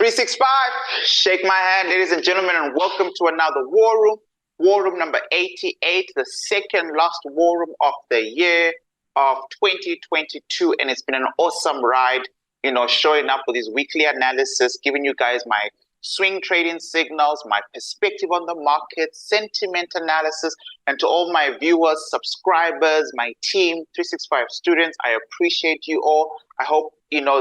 365, shake my hand, ladies and gentlemen, and welcome to another war room number 88, the second last war room of the year of 2022. And it's been an awesome ride, showing up with these weekly analysis, giving you guys my swing trading signals, my perspective on the market, sentiment analysis, and to all my viewers, subscribers, my team, 365 students, I appreciate you all. I hope,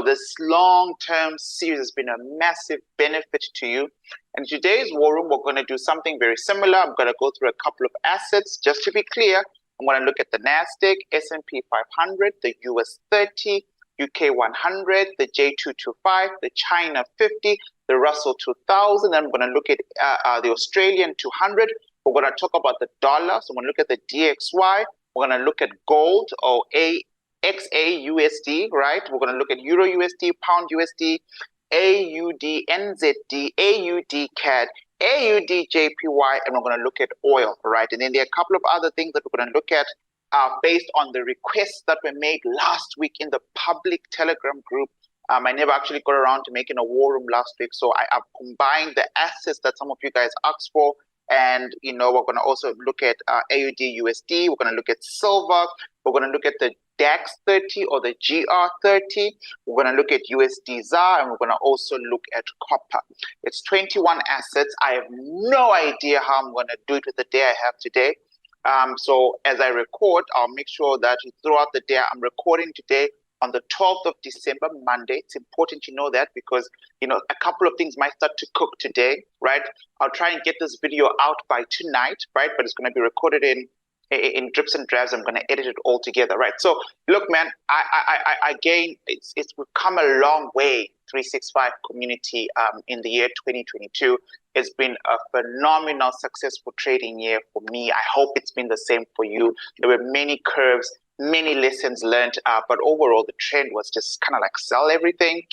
this long-term series has been a massive benefit to you. And today's war room, we're going to do something very similar. I'm going to go through a couple of assets. Just to be clear, I'm going to look at the NASDAQ, S&P 500, the US 30, UK 100, the J225, the China 50, the Russell 2000. I'm going to look at the Australian 200. We're going to talk about the dollar. So I'm going to look at the DXY. We're going to look at gold, or XAUSD, right? We're going to look at EURUSD, Pound USD, AUDNZD, AUDCAD, AUDJPY, and we're going to look at oil, right? And then there are a couple of other things that we're going to look at based on the requests that were made last week in the public Telegram group. I never actually got around to making a war room last week, so I've combined the assets that some of you guys asked for. And, we're going to also look at AUDUSD. We're going to look at silver. We're going to look at the DEC 30 or the GR30. We're going to look at USDZAR, and we're going to also look at copper. It's 21 assets. I have no idea how I'm going to do it with the day I have today. So as I record, I'll make sure that throughout the day, I'm recording today on the 12th of December, Monday. It's important you know that because, a couple of things might start to cook today, right? I'll try and get this video out by tonight, right? But it's going to be recorded in drips and drabs. I'm going to edit it all together, right? So look, man, I again, we've come a long way, 365 community, in the year 2022. It's been a phenomenal, successful trading year for me. I hope it's been the same for you. There were many curves, many lessons learned, but overall the trend was just kind of like sell everything,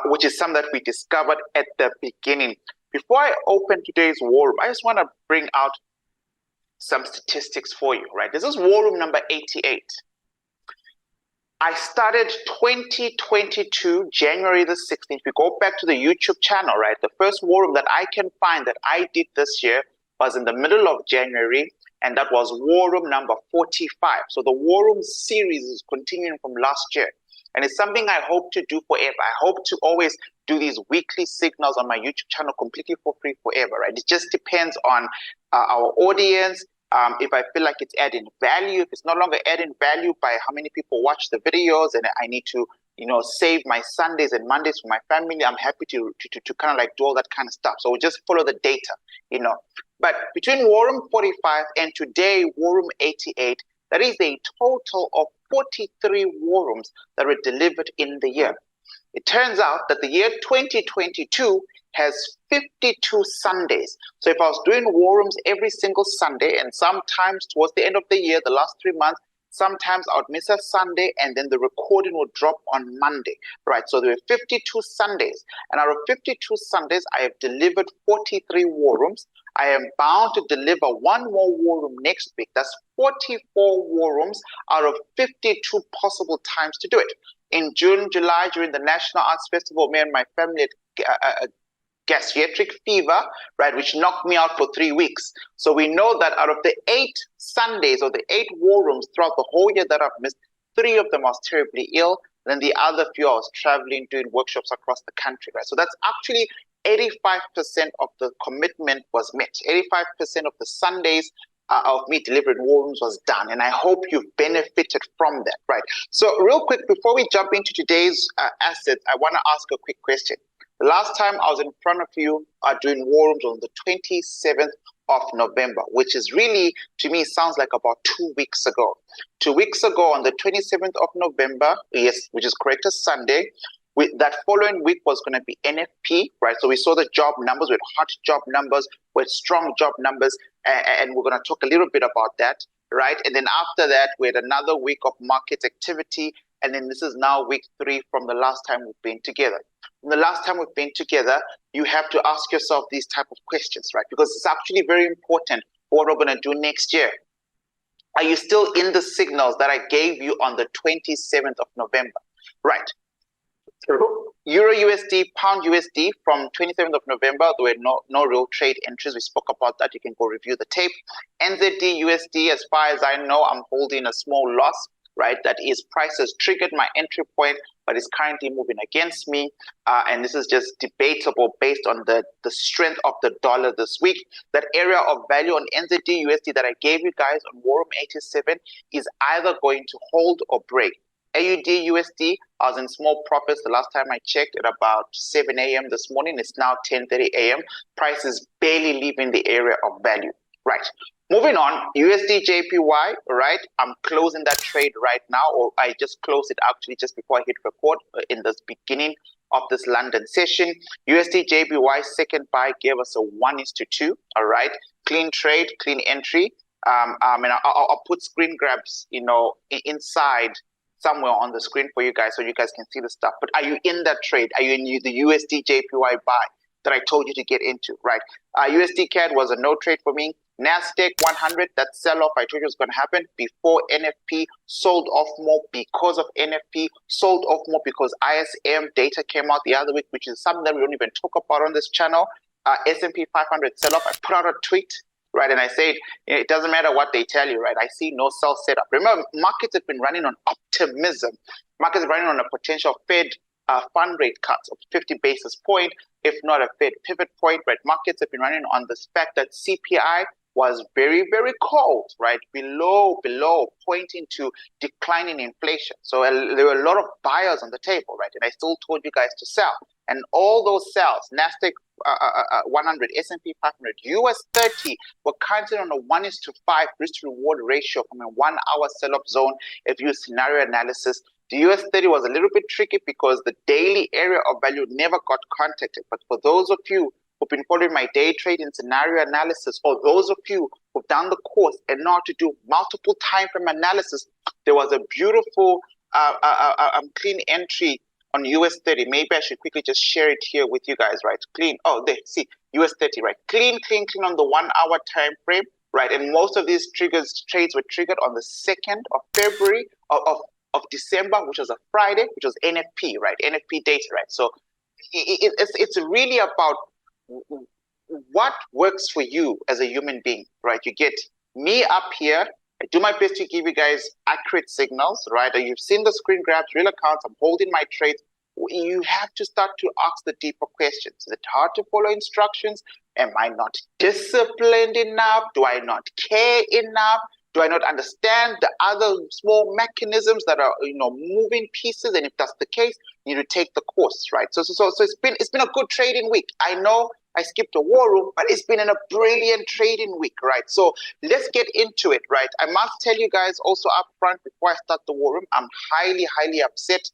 which is something that we discovered at the beginning. Before I open today's war room, I just want to bring out some statistics for you, right? This is war room number 88. I started 2022, January the 16th. If you go back to the YouTube channel, right? The first war room that I can find that I did this year was in the middle of January, and that was war room number 45. So the war room series is continuing from last year. And it's something I hope to do forever. I hope to always do these weekly signals on my YouTube channel completely for free forever, right? It just depends on our audience. If I feel like it's adding value, if it's no longer adding value by how many people watch the videos, and I need to, save my Sundays and Mondays for my family, I'm happy to kind of like do all that kind of stuff. So we'll just follow the data, But between war room 45 and today, war room 88, that is a total of 43 war rooms that were delivered in the year. It turns out that the year 2022 has 52 Sundays. So if I was doing war rooms every single Sunday, and sometimes towards the end of the year, the last 3 months, sometimes I would miss a Sunday and then the recording would drop on Monday, right? So there were 52 Sundays. And out of 52 Sundays, I have delivered 43 war rooms. I am bound to deliver one more war room next week. That's 44 war rooms out of 52 possible times to do it. In June, July, during the National Arts Festival, me and my family had gastric fever, right, which knocked me out for 3 weeks. So we know that out of the 8 Sundays or the 8 war rooms throughout the whole year that I've missed, 3 of them I was terribly ill. Then the other few I was traveling, doing workshops across the country, right? So that's actually 85% of the commitment was met. 85% of the Sundays of me delivering war rooms was done. And I hope you've benefited from that, right? So real quick, before we jump into today's assets, I want to ask a quick question. The last time I was in front of you doing war rooms on the 27th of November, which is really, to me, sounds like about 2 weeks ago. 2 weeks ago on the 27th of November, yes, which is correct, a Sunday, that following week was going to be NFP, right? So we saw the job numbers, with hot job numbers, with strong job numbers, and we're going to talk a little bit about that, right? And then after that, we had another week of market activity, and then this is now week 3 from the last time we've been together. From the last time we've been together, you have to ask yourself these type of questions, right? Because it's actually very important for what we're going to do next year. Are you still in the signals that I gave you on the 27th of November? Right. Euro USD, Pound USD from 27th of November, there were no real trade entries. We spoke about that. You can go review the tape. NZD USD, as far as I know, I'm holding a small loss, right? That is, price has triggered my entry point, but it's currently moving against me. And this is just debatable based on the strength of the dollar this week. That area of value on NZD USD that I gave you guys on War Room 87 is either going to hold or break. AUDUSD, I was in small profits the last time I checked at about 7 a.m. this morning. It's now 10:30 a.m. Price is barely leaving the area of value. Right. Moving on, USDJPY, right? I'm closing that trade right now, or I just closed it actually just before I hit record in this beginning of this London session. USDJPY second buy gave us a 1:2. All right. Clean trade, clean entry. And I'll put screen grabs, inside somewhere on the screen for you guys so you guys can see the stuff. But are you in that trade? Are you in the USDJPY buy that I told you to get into, right? USDCAD was a no trade for me. NASDAQ 100, that sell-off I told you was going to happen before NFP, sold off more because of NFP, sold off more because ISM data came out the other week, which is something that we don't even talk about on this channel. S&P 500 sell-off, I put out a tweet, right? And I said, it doesn't matter what they tell you, right? I see no sell setup. Remember, markets have been running on optimism. Markets are running on a potential Fed fund rate cuts of 50 basis point, if not a Fed pivot point, right? Markets have been running on this fact that CPI was very, very cold, right? Below, pointing to declining inflation. So there were a lot of buyers on the table, right? And I still told you guys to sell. And all those sells, NASDAQ 100, S&P 500, US 30 were counted on a 1:5 risk to reward ratio from a 1 hour sell-off zone if you use scenario analysis. The US 30 was a little bit tricky because the daily area of value never got contacted. But for those of you who've been following my day trading scenario analysis, or those of you who've done the course and know how to do multiple time frame analysis, there was a beautiful clean entry on US 30. Maybe I should quickly just share it here with you guys, right? Clean. Oh, there, see, US 30, right? Clean on the 1 hour time frame, right? And most of these trades were triggered on the 2nd of February of December, which was a Friday, which was NFP, right? NFP data, right? So it's really about what works for you as a human being, right? You get me up here. I do my best to give you guys accurate signals, right? You've seen the screen grabs, real accounts. I'm holding my trades. You have to start to ask the deeper questions. Is it hard to follow instructions? Am I not disciplined enough? Do I not care enough? Do I not understand the other small mechanisms that are, moving pieces? And if that's the case, you need to take the course, right? So it's been a good trading week. I know I skipped a war room, but it's been a brilliant trading week, right? So let's get into it, right? I must tell you guys also up front before I start the war room, I'm highly, highly upset.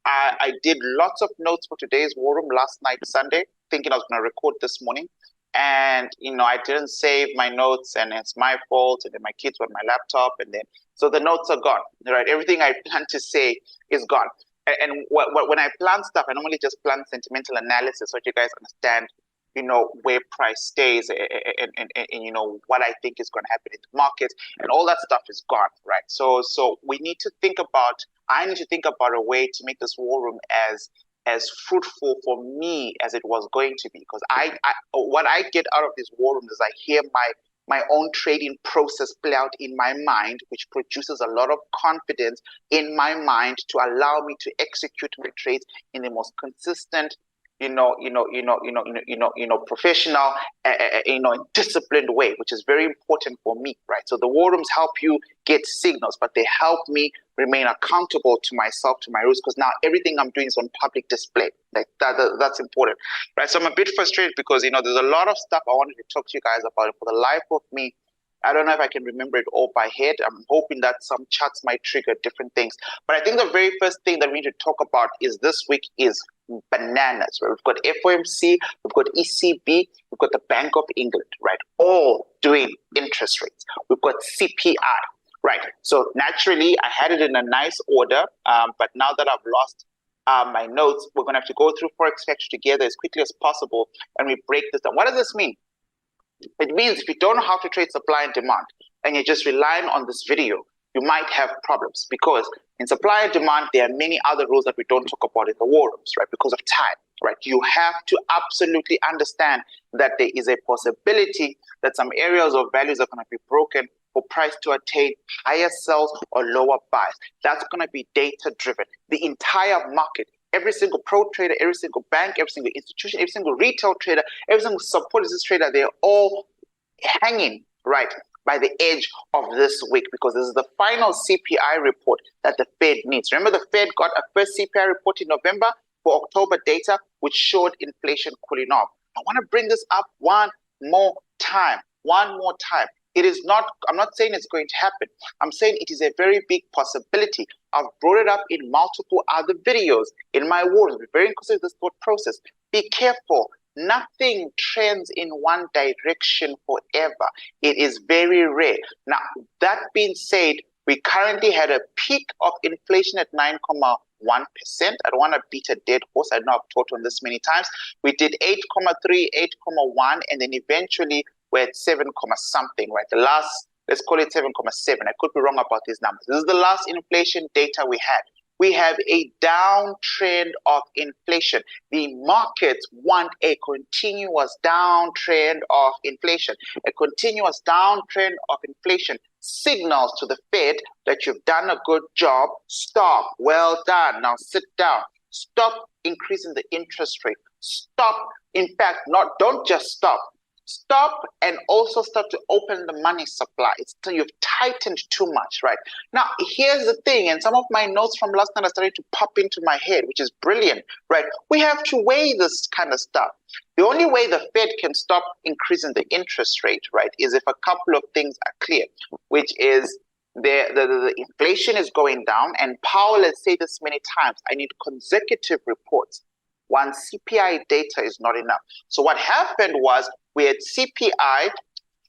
I did lots of notes for today's war room last night, Sunday, thinking I was going to record this morning. And, I didn't save my notes, and it's my fault. And then my kids were on my laptop, and then, so the notes are gone, right? Everything I planned to say is gone. And when I plan stuff, I normally just plan sentimental analysis so you guys understand, where price stays and what I think is going to happen in the market, and all that stuff is gone, right? So we need to think about, I need to think about a way to make this war room as fruitful for me as it was going to be, because what I get out of this war room is I hear my own trading process play out in my mind, which produces a lot of confidence in my mind to allow me to execute my trades in the most consistent, professional, disciplined way, which is very important for me, right? So the war rooms help you get signals, but they help me remain accountable to myself, to my rules, because now everything I'm doing is on public display. Like that's important, right? So I'm a bit frustrated because, there's a lot of stuff I wanted to talk to you guys about. For the life of me, I don't know if I can remember it all by head. I'm hoping that some charts might trigger different things. But I think the very first thing that we need to talk about is this week is bananas, right? We've got FOMC, we've got ECB, we've got the Bank of England, right? All doing interest rates. We've got CPI, right? So naturally, I had it in a nice order, but now that I've lost my notes, we're going to have to go through Forex Factory together as quickly as possible, and we break this down. What does this mean? It means if you don't know how to trade supply and demand, and you're just relying on this video, you might have problems, because in supply and demand, there are many other rules that we don't talk about in the war rooms, right? Because of time, right? You have to absolutely understand that there is a possibility that some areas of values are going to be broken for price to attain higher sells or lower buys. That's going to be data driven. The entire market, every single pro trader, every single bank, every single institution, every single retail trader, every single support trader, they're all hanging, right, by the edge of this week, because this is the final CPI report that the Fed needs. Remember, the Fed got a first CPI report in November for October data, which showed inflation cooling off. I want to bring this up one more time. It is not, I'm not saying it's going to happen. I'm saying it is a very big possibility. I've brought it up in multiple other videos in my words. Be very inclusive of this thought process. Be careful. Nothing trends in one direction forever. It is very rare. Now, that being said, we currently had a peak of inflation at 9.1%. I don't want to beat a dead horse. I know I've taught on this many times. We did 8.3, 8.1, and then eventually we're at 7, something, right? The last, let's call it 7.7. I could be wrong about these numbers. This is the last inflation data we had. We have a downtrend of inflation. The markets want a continuous downtrend of inflation. A continuous downtrend of inflation signals to the Fed that you've done a good job. Stop. Well done. Now sit down. Stop increasing the interest rate. Stop. In fact, don't just stop. Stop and also start to open the money supply. You've tightened too much, right? Now, here's the thing, and some of my notes from last night are starting to pop into my head, which is brilliant, right? We have to weigh this kind of stuff. The only way the Fed can stop increasing the interest rate, right, is if a couple of things are clear, which is the inflation is going down, and Powell has said this many times, I need consecutive reports. One CPI data is not enough. So what happened was we had CPI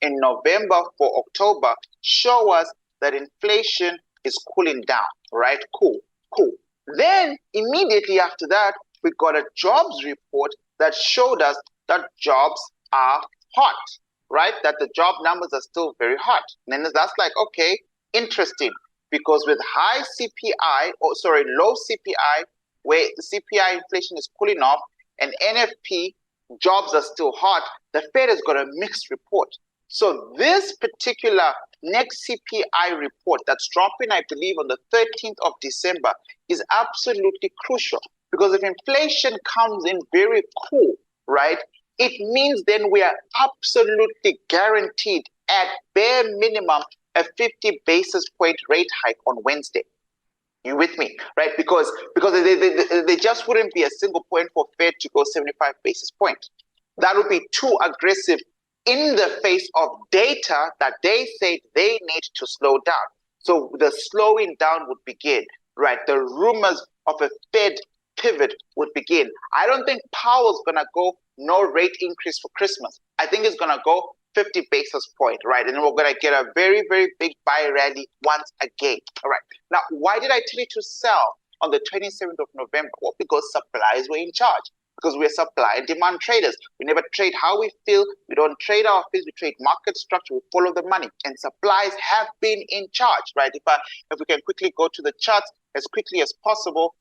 in November for October show us that inflation is cooling down, right? Cool. Then immediately after that, we got a jobs report that showed us that jobs are hot, right? That the job numbers are still very hot. And then that's like, okay, interesting, because with high CPI, low CPI, where the CPI inflation is cooling off and NFP jobs are still hot, the Fed has got a mixed report. So this particular next CPI report that's dropping, I believe, on the 13th of December is absolutely crucial, because if inflation comes in very cool, right, it means then we are absolutely guaranteed at bare minimum a 50 basis point rate hike on Wednesday. You with me, right? Because they just wouldn't be a single point for Fed to go 75 basis points. That would be too aggressive in the face of data that they say they need to slow down. So the slowing down would begin, right? The rumors of a Fed pivot would begin. I don't think Powell's going to go no rate increase for Christmas. I think it's going to go 50 basis point, right? And then we're going to get a very, very big buy rally once again. All right. Now, why did I tell you to sell on the 27th of November? Well, because suppliers were in charge. Because we're supply and demand traders. We never trade how we feel. We don't trade our feels. We trade market structure. We follow the money. And supplies have been in charge, right? If we can quickly go to the charts as quickly as possible.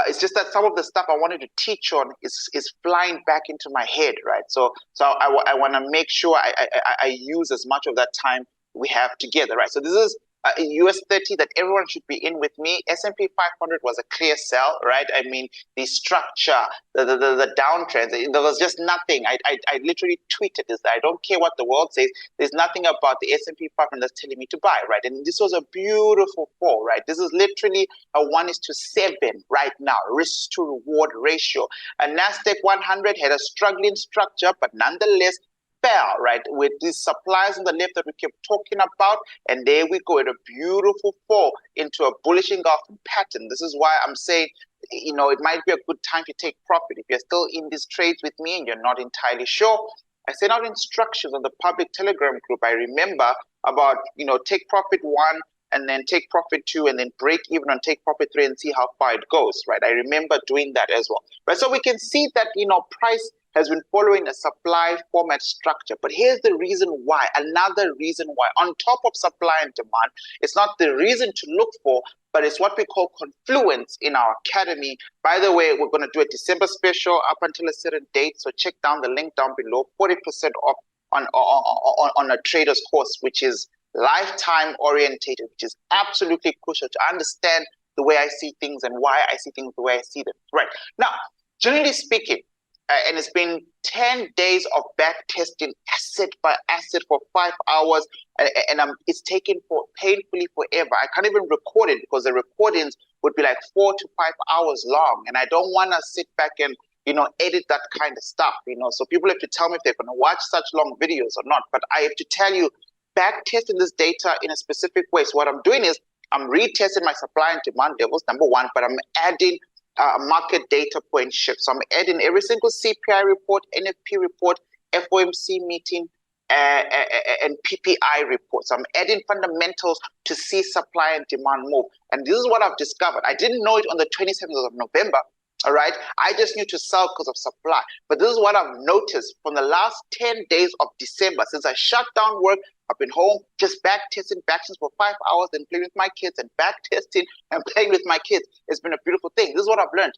It's just that some of the stuff I wanted to teach on is flying back into my head, right? So I want to make sure I use as much of that time we have together, right? So this is US 30 that everyone should be in with me. S&P 500 was a clear sell, right? I mean, the structure, the downtrends, there was just nothing. I literally tweeted this. I don't care what the world says. There's nothing about the S&P 500 that's telling me to buy, right? And this was a beautiful fall, right? This is literally a 1:7 right now, risk to reward ratio. A NASDAQ 100 had a struggling structure, but nonetheless, fell, right, with these supplies on the left that we kept talking about, and there we go, at a beautiful fall into a bullish engulfing pattern. This is why I'm saying, you know, it might be a good time to take profit. If you're still in these trades with me and you're not entirely sure, I sent out instructions on the public Telegram group. I remember about, you know, take profit 1, and then take profit 2, and then break even on take profit 3 and see how far it goes, right? I remember doing that as well, right? So we can see that, you know, price has been following a supply format structure. But here's the reason why, another reason why. On top of supply and demand, it's not the reason to look for, but it's what we call confluence in our academy. By the way, we're going to do a December special up until a certain date, so check down the link down below, 40% off on a trader's course, which is lifetime orientated, which is absolutely crucial to understand the way I see things and why I see things the way I see them. Right. Now, generally speaking, and it's been 10 days of back testing asset by asset for 5 hours, and it's taken painfully forever. I can't even record it because the recordings would be like 4 to 5 hours long, and I don't want to sit back and edit that kind of stuff, So people have to tell me if they're going to watch such long videos or not. But I have to tell you, back testing this data in a specific way. So what I'm doing is I'm retesting my supply and demand levels, number one, but I'm adding market data point shift. So I'm adding every single CPI report, NFP report, FOMC meeting, and PPI reports. So I'm adding fundamentals to see supply and demand move. And this is what I've discovered. I didn't know it on the 27th of November. All right. I just knew to sell because of supply. But this is what I've noticed from the last 10 days of December. Since I shut down work, I've been home just back testing vaccines for 5 hours and playing with my kids and back testing and playing with my kids. It's been a beautiful thing. This is what I've learned.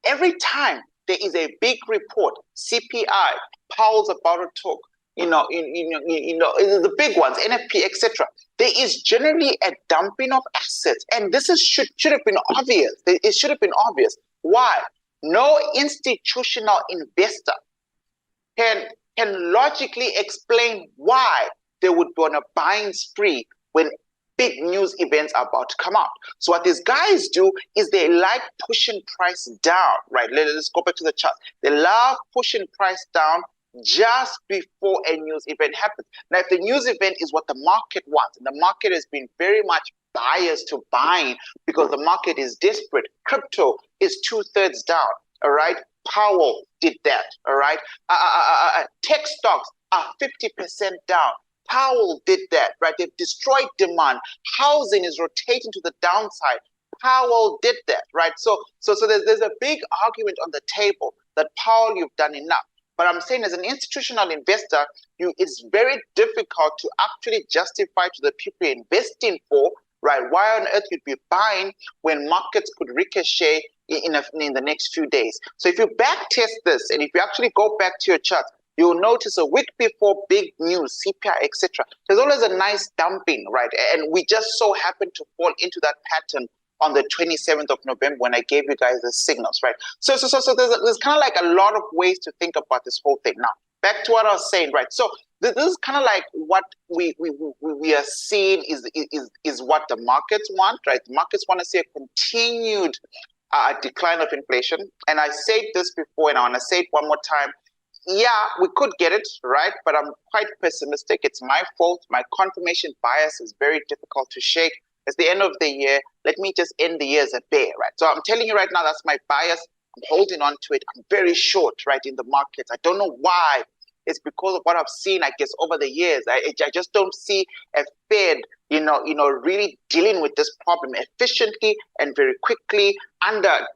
Every time there is a big report, CPI, Powell's about to talk, the big ones, NFP, etc. There is generally a dumping of assets, and this should have been obvious. It should have been obvious. Why? No institutional investor can logically explain why they would be on a buying spree when big news events are about to come out. So what these guys do is they like pushing price down, right? Let's go back to the chart. They love pushing price down just before a news event happens. Now, if the news event is what the market wants, and the market has been very much biased to buying because the market is desperate. Crypto is 2/3 down, all right? Powell did that, all right? Tech stocks are 50% down. Powell did that, right? They've destroyed demand. Housing is rotating to the downside. Powell did that, right? So there's a big argument on the table that Powell, you've done enough. But I'm saying as an institutional investor, it's very difficult to actually justify to the people you're investing for, right? Why on earth you'd be buying when markets could ricochet in the next few days? So if you back test this, and if you actually go back to your charts, you'll notice a week before big news, CPI, etc. There's always a nice dumping, right? And we just so happen to fall into that pattern on the 27th of November when I gave you guys the signals, right? So there's kind of like a lot of ways to think about this whole thing. Now, back to what I was saying, right? So this is kind of like what we are seeing is what the markets want, right? The markets want to see a continued decline of inflation. And I said this before, and I want to say it one more time. Yeah, we could get it, right? But I'm quite pessimistic. It's my fault. My confirmation bias is very difficult to shake. It's the end of the year. Let me just end the year as a bear, right? So I'm telling you right now, that's my bias. I'm holding on to it. I'm very short, right, in the markets. I don't know why. It's because of what I've seen, I guess, over the years. I just don't see a Fed, really dealing with this problem efficiently and very quickly under,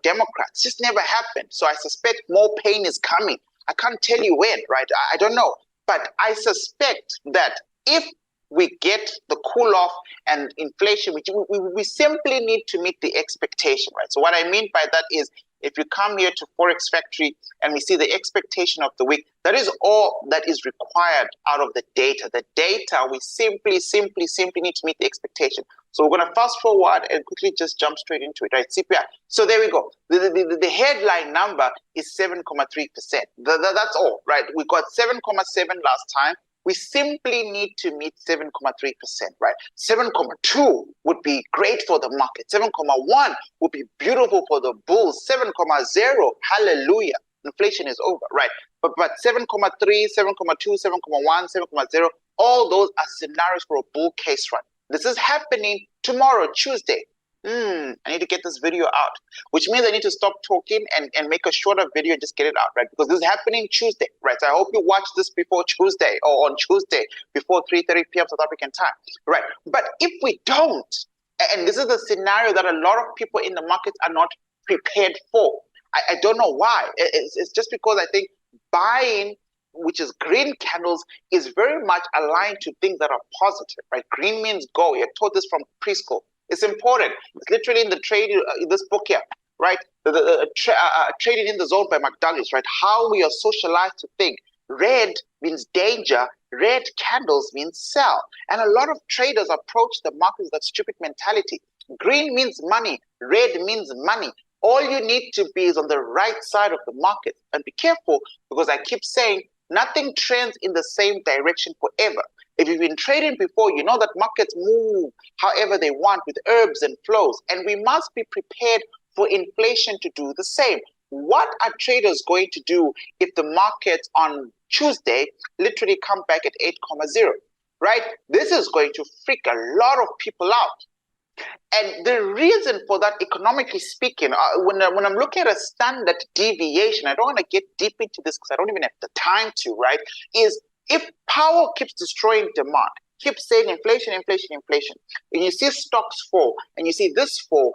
Democrats. It's just never happened. So I suspect more pain is coming. I can't tell you when, right? I don't know. But I suspect that if we get the cool off and inflation, we simply need to meet the expectation, right? So what I mean by that is if you come here to Forex Factory and we see the expectation of the week, that is all that is required out of the data. The data, we simply need to meet the expectation. So we're going to fast forward and quickly just jump straight into it, right? CPI. So there we go. The headline number is 7.3%. That's all, right? We got 7.7 last time. We simply need to meet 7.3%, right? 7.2 would be great for the market. 7.1 would be beautiful for the bulls. 7.0, hallelujah. Inflation is over, right? But 7.3, 7.2, 7.1, 7.0, all those are scenarios for a bull case run. This is happening tomorrow, Tuesday. I need to get this video out, which means I need to stop talking and make a shorter video and just get it out, right? Because this is happening Tuesday, right? So I hope you watch this before Tuesday or on Tuesday before 3:30 p.m. South African time, right? But if we don't, and this is the scenario that a lot of people in the market are not prepared for. I don't know why. It's just because I think buying, which is green candles, is very much aligned to things that are positive, right? Green means go. You're taught this from preschool. It's important. It's literally in the trade, in this book here, right? Trading in the Zone by McDullis, right? How we are socialized to think. Red means danger. Red candles means sell. And a lot of traders approach the market with that stupid mentality. Green means money. Red means money. All you need to be is on the right side of the market. And be careful, because I keep saying nothing trends in the same direction forever. If you've been trading before, you know that markets move however they want with ebbs and flows. And we must be prepared for inflation to do the same. What are traders going to do if the markets on Tuesday literally come back at 8,0, right? This is going to freak a lot of people out. And the reason for that, economically speaking, when I'm looking at a standard deviation, I don't want to get deep into this because I don't even have the time to, right? Is if power keeps destroying demand, keeps saying inflation, inflation, inflation, and you see stocks fall, and you see this fall,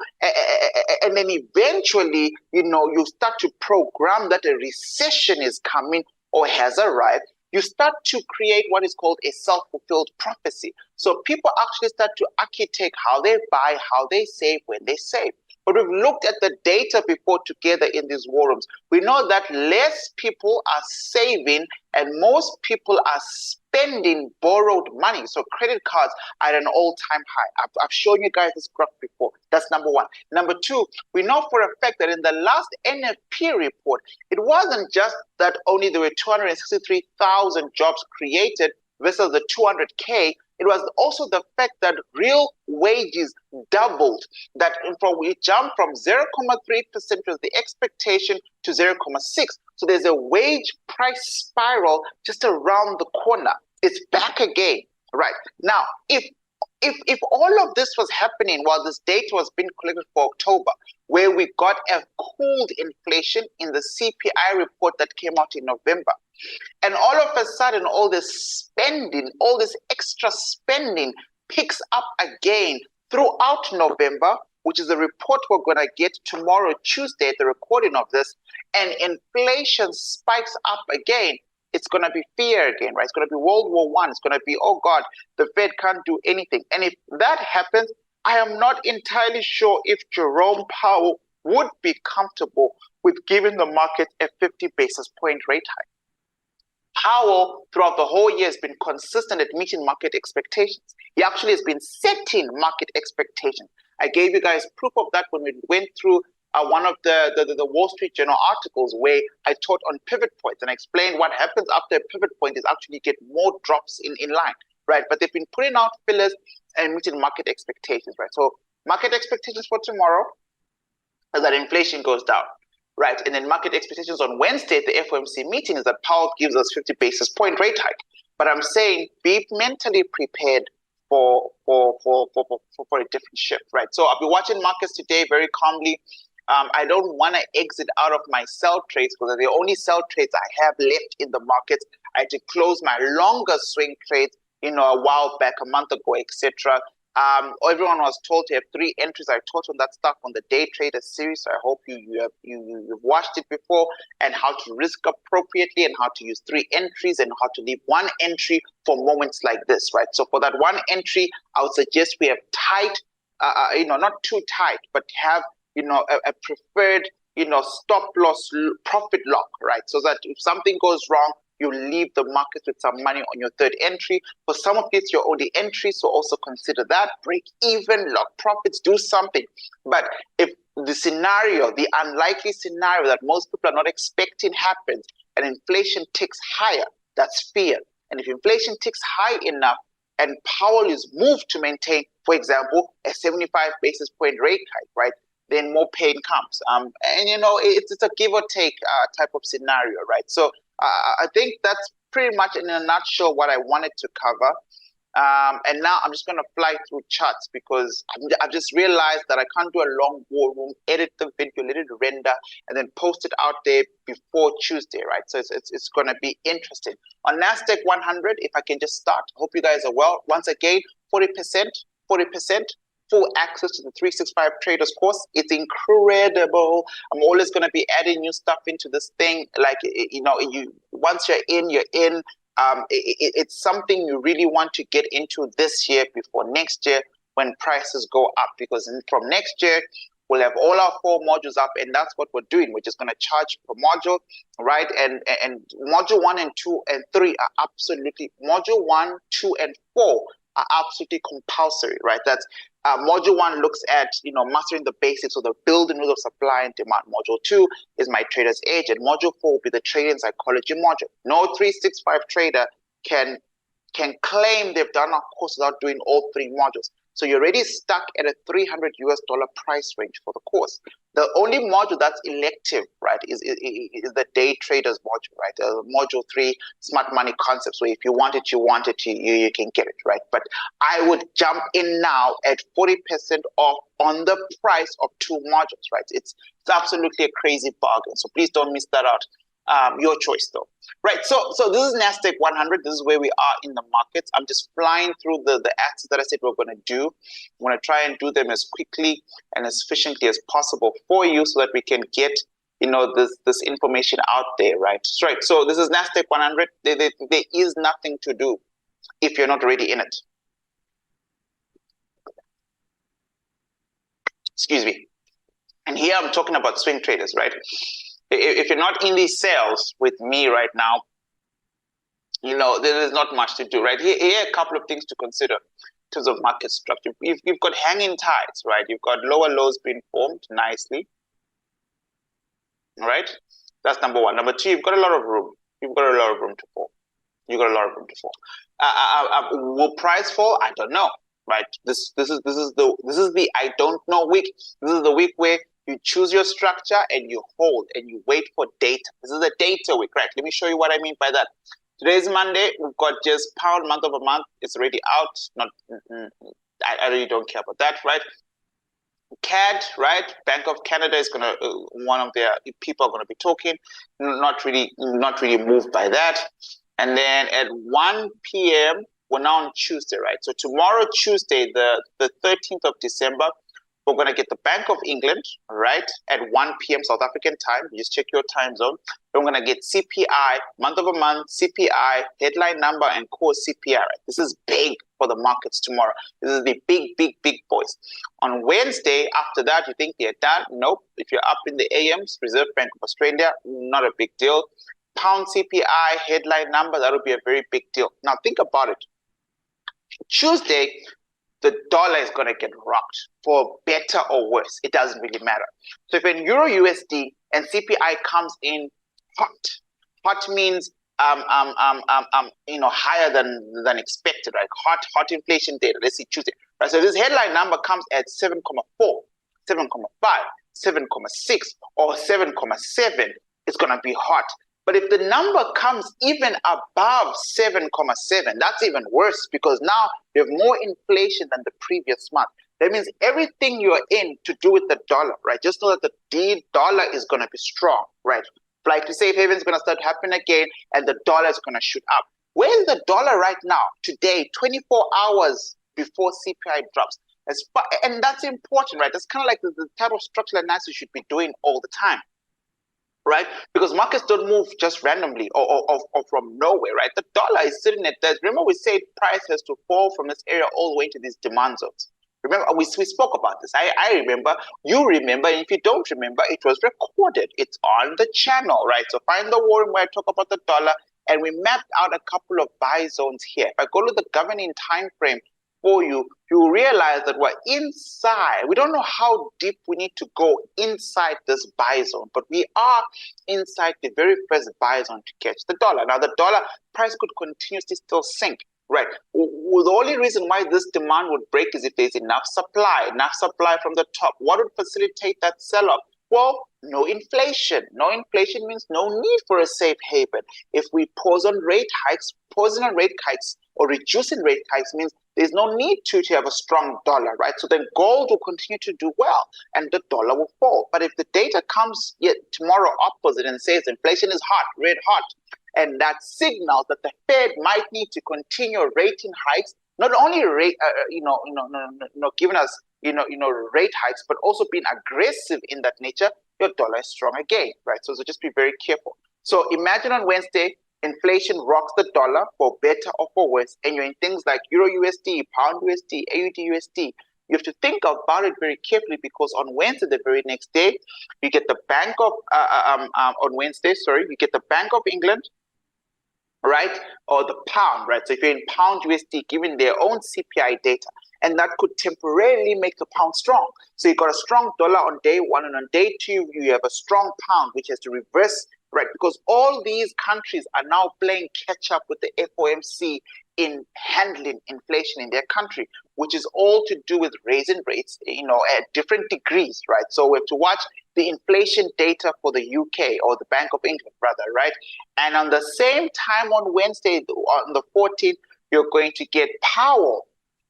and then eventually, you start to program that a recession is coming or has arrived, you start to create what is called a self-fulfilled prophecy. So people actually start to architect how they buy, how they save, when they save. But we've looked at the data before together in these war rooms. We know that less people are saving and most people are spending borrowed money. So credit cards are at an all-time high. I've shown you guys this graph before. That's number one. Number two, we know for a fact that in the last NFP report, it wasn't just that only there were 263,000 jobs created versus the 200K. It was also the fact that real wages doubled, that we jumped from 0.3% was the expectation to 0.6. So there's a wage price spiral just around the corner. It's back again, right? Now, if all of this was happening while this data was being collected for October, where we got a cooled inflation in the CPI report that came out in November, and all of a sudden, all this spending, all this extra spending picks up again throughout November, which is the report we're going to get tomorrow, Tuesday, the recording of this, and inflation spikes up again, it's going to be fear again, right? It's going to be World War I. It's going to be, oh God, the Fed can't do anything. And if that happens, I am not entirely sure if Jerome Powell would be comfortable with giving the market a 50 basis point rate hike. Powell, throughout the whole year, has been consistent at meeting market expectations. He actually has been setting market expectations. I gave you guys proof of that when we went through one of the Wall Street Journal articles where I taught on pivot points and I explained what happens after a pivot point is actually get more drops in line, right? But they've been putting out fillers and meeting market expectations, right? So market expectations for tomorrow is that inflation goes down. Right, and then market expectations on Wednesday at the FOMC meeting is that Powell gives us 50 basis point rate hike. But I'm saying be mentally prepared for a different shift, right? So I'll be watching markets today very calmly. I don't want to exit out of my sell trades because they're the only sell trades I have left in the markets. I had to close my longer swing trades, a while back, a month ago, etc. Everyone was told to have 3 entries. I taught on that stuff on the Day Trader series. So I hope you've watched it before, and how to risk appropriately and how to use 3 entries and how to leave 1 entry for moments like this, right? So for that 1 entry, I would suggest we have tight, not too tight, but have, a preferred, stop loss profit lock, right? So that if something goes wrong, you leave the market with some money on your 3rd entry. For some of it's your only entry, so also consider that. Break even, lock profits, do something. But if the scenario, the unlikely scenario that most people are not expecting happens, and inflation ticks higher, that's fear. And if inflation ticks high enough and Powell is moved to maintain, for example, a 75 basis point rate hike, right, then more pain comes. And it's a give or take type of scenario, right? So I think that's pretty much in a nutshell what I wanted to cover. And now I'm just going to fly through charts because I've just realized that I can't do a long war room, edit the video, let it render, and then post it out there before Tuesday, right? So it's going to be interesting. On NASDAQ 100, if I can just start, hope you guys are well. Once again, 40%, full access to the 365 Traders course. It's incredible. I'm always going to be adding new stuff into this thing. Like, you know, once you're in, you're in. It's something you really want to get into this year before next year when prices go up, because from next year, we'll have all our 4 modules up, and that's what we're doing. We're just going to charge per module, right? And module 1 and 2 and 3 are absolutely, module 1, 2, and 4 are absolutely compulsory, right? That's module 1 looks at, you know, mastering the basics of the building rules of supply and demand. Module 2 is my trader's edge, and module 4 will be the trading psychology module. No 365 trader can claim they've done a course without doing all 3 modules. So you're already stuck at a $300 price range for the course. The only module that's elective, right, is the day traders module, right? Module 3, smart money concepts, where if you want it, you can get it, right? But I would jump in now at 40% off on the price of 2 modules, right? It's absolutely a crazy bargain. So please don't miss that out. Your choice, though. Right, so this is NASDAQ 100. This is where we are in the markets. I'm just flying through the assets that I said we're going to do. I'm going to try and do them as quickly and as efficiently as possible for you, so that we can get, you know, this information out there, right? Right. So this is NASDAQ 100. There is nothing to do if you're not already in it. Excuse me. And here I'm talking about swing traders, right? If you're not in these sales with me right now, you know, there is not much to do, right? Here are a couple of things to consider in terms of market structure. You've got hanging tides, right? You've got lower lows being formed nicely, all right? That's number 1. Number 2, you've got a lot of room. You've got a lot of room to fall. You've got a lot of room to fall. Will price fall? I don't know, right? This is the I don't know week. This is the week where you choose your structure and you hold and you wait for data. This is a data week, right? Let me show you what I mean by that. Today is Monday. We've got just pound month over month. It's already out. Not, I really don't care about that, right? CAD, right? Bank of Canada is gonna one of their people are gonna be talking. Not really moved by that. And then at 1 p.m. we're now on Tuesday, right? So tomorrow, Tuesday, the 13th of December. We're going to get the Bank of England, right, at 1 p.m. South African time. You just check your time zone. Then we're going to get CPI, month over month, CPI, headline number, and core CPI. Right? This is big for the markets tomorrow. This is the big boys. On Wednesday, after that, you think they're done? Nope. If you're up in the AMs, Reserve Bank of Australia, not a big deal. Pound CPI, headline number, that'll be a very big deal. Now, think about it. Tuesday, the dollar is going to get rocked for better or worse. It doesn't really matter. So if an EURUSD and CPI comes in hot means you know, higher than expected, right? Hot inflation data. Let's see Tuesday. Right. So this headline number comes at 7.4, 7.5, 7.6, or 7.7. It's going to be hot. But if the number comes even above 7.7, that's even worse, because now you have more inflation than the previous month. That means everything you're in to do with the dollar, right? Just know that the dollar is going to be strong, right? Flight to safe haven is going to start happening again, and the dollar is going to shoot up. Where's the dollar right now, today, 24 hours before CPI drops? And that's important, right? That's kind of like the type of structural analysis you should be doing all the time. Right? Because markets don't move just randomly or from nowhere, right? The dollar is sitting at that. Remember, we said price has to fall from this area all the way to these demand zones. Remember, we spoke about this. I remember, you remember, and if you don't remember, it was recorded. It's on the channel, right? So find the war where I talk about the dollar, and we mapped out a couple of buy zones here. If I go to the governing time frame for you, you realize that we're inside. We don't know how deep we need to go inside this buy zone, but we are inside the very first buy zone to catch the dollar. Now, the dollar price could continuously still sink, right? The only reason why this demand would break is if there's enough supply from the top. What would facilitate that sell-off? Well, no inflation. No inflation means no need for a safe haven. If we pause on rate hikes, or reducing rate hikes means there's no need to have a strong dollar, right? So then gold will continue to do well and the dollar will fall. But if the data comes yet tomorrow opposite and says inflation is hot, red hot, and that signals that the Fed might need to continue rating hikes, not only giving us rate hikes, but also being aggressive in that nature, your dollar is strong again, right? So just be very careful. So imagine on Wednesday, inflation rocks the dollar for better or for worse, and you're in things like EURUSD, Pound USD, AUDUSD. You have to think about it very carefully, because on Wednesday, the very next day, you get the Bank of on Wednesday, sorry, you get the Bank of England, right, or the pound, right? So if you're in Pound USD, given their own CPI data, and that could temporarily make the pound strong. So you got a strong dollar on day one, and on day two, you have a strong pound, which has to reverse, right? Because all these countries are now playing catch up with the FOMC in handling inflation in their country, which is all to do with raising rates, at different degrees, right? So we have to watch the inflation data for the UK, or the Bank of England, rather, right? And on the same time on Wednesday, on the 14th, you're going to get Powell.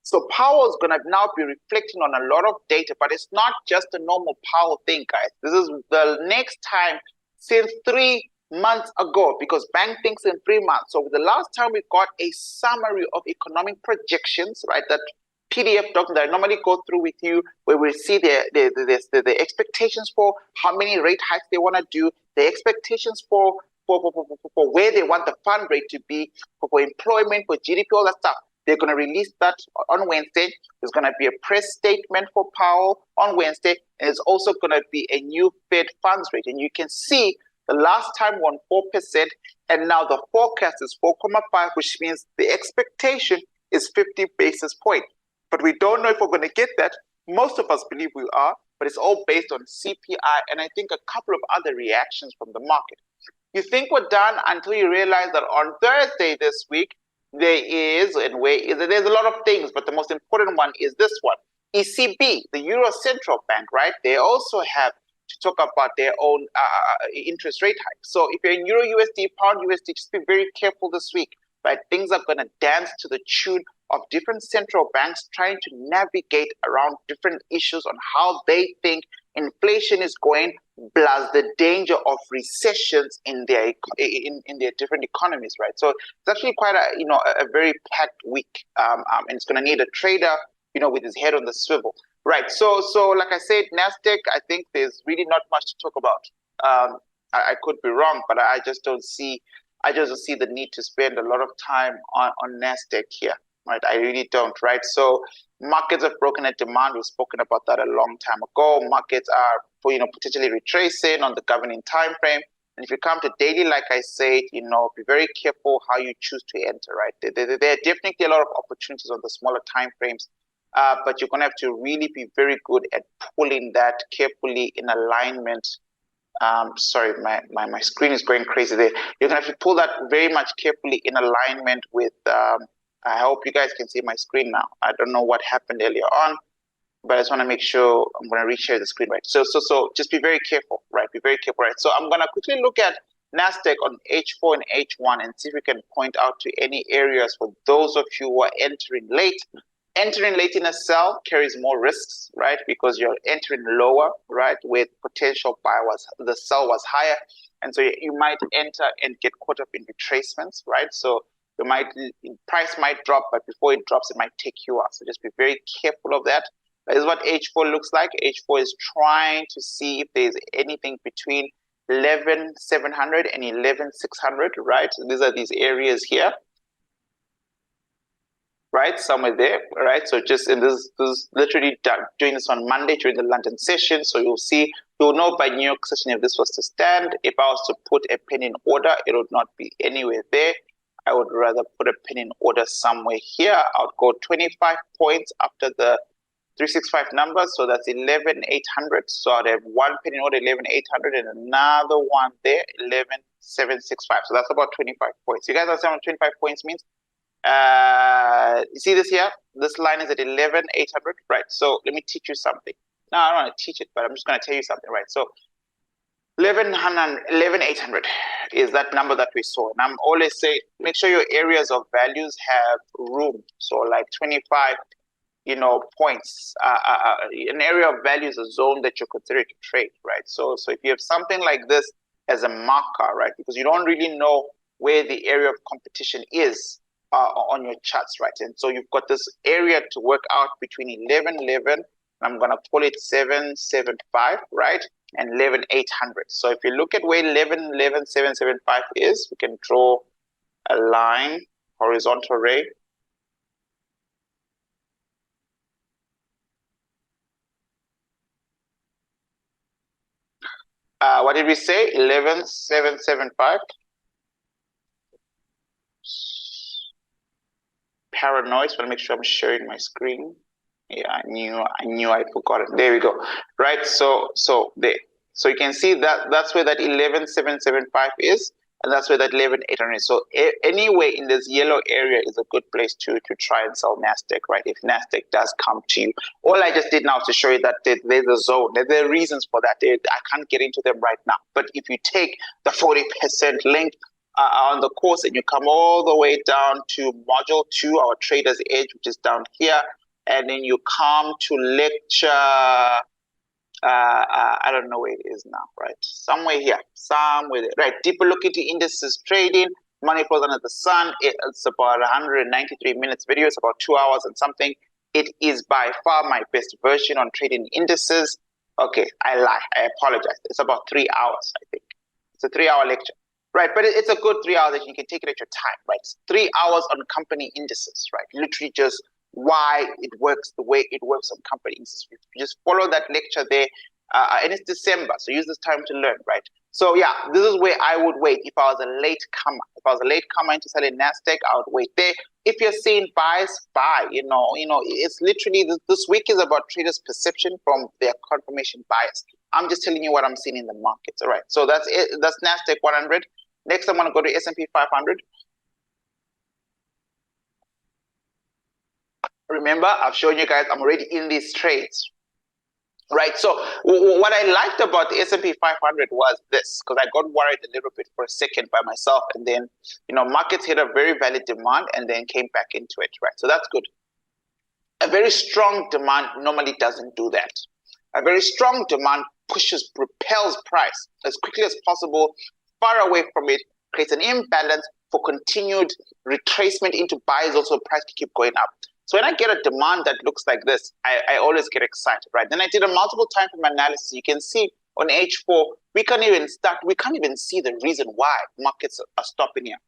So Powell is going to now be reflecting on a lot of data, but it's not just a normal Powell thing, guys. This is the next time since 3 months ago, because bank thinks in 3 months. So the last time we got a summary of economic projections, right, that PDF document that I normally go through with you, where we see the expectations for how many rate hikes they want to do, the expectations for where they want the fund rate to be, for employment, for GDP, all that stuff. They're going to release that on Wednesday. There's going to be a press statement for Powell on Wednesday, and there's also going to be a new Fed funds rate. And you can see the last time won 4%, and now the forecast is 4.5, which means the expectation is 50 basis points. But we don't know if we're going to get that. Most of us believe we are, but it's all based on CPI and I think a couple of other reactions from the market. You think we're done until you realize that on Thursday this week, there's a lot of things, but the most important one is this one. ECB, the Euro Central Bank, right? They also have to talk about their own interest rate hike. So if you're in Euro USD, Pound USD, just be very careful this week, right? Things are going to dance to the tune of different central banks trying to navigate around different issues on how they think inflation is going, plus the danger of recessions in their different economies, right? So it's actually quite a very packed week, and it's going to need a trader, with his head on the swivel, right? So like I said, Nasdaq, I think there's really not much to talk about. I could be wrong, but I just don't see the need to spend a lot of time on Nasdaq here. Right, I really don't, right? So markets have broken at demand. We've spoken about that a long time ago. Markets are, potentially retracing on the governing time frame. And if you come to daily, like I said, be very careful how you choose to enter, right? There are definitely a lot of opportunities on the smaller time frames, but you're going to have to really be very good at pulling that carefully in alignment. Sorry, my screen is going crazy there. You're going to have to pull that very much carefully in alignment with I hope you guys can see my screen now. I don't know what happened earlier on, but I just want to make sure I'm going to reshare the screen, right? So just be very careful, right? Be very careful, right? So I'm going to quickly look at Nasdaq on H4 and H1 and see if we can point out to any areas for those of you who are entering late. Entering late in a sell carries more risks, right? Because you're entering lower, right? With potential buy the sell was higher. And so you might enter and get caught up in retracements, right? So price might drop, but before it drops, it might take you out. So just be very careful of that. That is what H4 looks like. H4 is trying to see if there's anything between 11,700 and 11,600, right? So these are these areas here, right? Somewhere there, right? So just in this literally doing this on Monday during the London session. So you'll know by New York session if this was to stand. If I was to put a pin in order, it would not be anywhere there. I would rather put a pin in order somewhere here. I would go 25 points after the 365 numbers, so that's 11,800. So I'd have one pin in order, 11,800, and another one there, 11,765. So that's about 25 points. You guys understand what 25 points means? You see this here? This line is at 11,800, right? So let me teach you something. No, I don't want to teach it, but I'm just going to tell you something, right? So 11,800 is that number that we saw. And I'm always say, make sure your areas of values have room. So like 25, points. An area of value is a zone that you're considered to trade, right? So if you have something like this as a marker, right? Because you don't really know where the area of competition is on your charts, right? And so you've got this area to work out between 11,11 I'm going to call it 775, right? And 11,800. So if you look at where 11,775 is, we can draw a line, horizontal ray. What did we say? 11,775. Paranoid. So let me make sure I'm sharing my screen. Yeah, I knew I forgot it. There we go. Right. So you can see that that's where that 11,775 is, and that's where that 11,800 is. So anyway, in this yellow area is a good place to try and sell Nasdaq, right? If Nasdaq does come to you. All I just did now to show you that there's a zone. There are reasons for that. I can't get into them right now. But if you take the 40% link on the course and you come all the way down to module 2, our trader's edge, which is down here, and then you come to lecture, I don't know where it is now, right? Somewhere here, somewhere there, right? Deeper look into indices trading, money flows under the sun. It's about 193 minutes video. It's about 2 hours and something. It is by far my best version on trading indices. Okay, I lie. I apologize. It's about 3 hours, I think. It's a 3-hour lecture. Right, but it's a good 3 hours that you can take it at your time, right? It's 3 hours on company indices, right? Literally just why it works the way it works on company indices. You just follow that lecture there, and it's December, so use this time to learn, right? So yeah, this is where I would wait if I was a late comer. If I was a late comer into selling Nasdaq, I would wait there. If you're seeing buys, buy. You know, it's literally this week is about traders' perception from their confirmation bias. I'm just telling you what I'm seeing in the markets. All right, so that's it. That's Nasdaq 100. Next, I'm going to go to S&P 500. Remember, I've shown you guys I'm already in these trades, right? So what I liked about the S&P 500 was this, because I got worried a little bit for a second by myself, and then, markets hit a very valid demand and then came back into it, right? So that's good. A very strong demand normally doesn't do that. A very strong demand propels price as quickly as possible, far away from it, creates an imbalance for continued retracement into buys, also price to keep going up. So when I get a demand that looks like this, I always get excited, right? Then I did a multiple time frame analysis. You can see on H4, we can't even see the reason why markets are stopping here,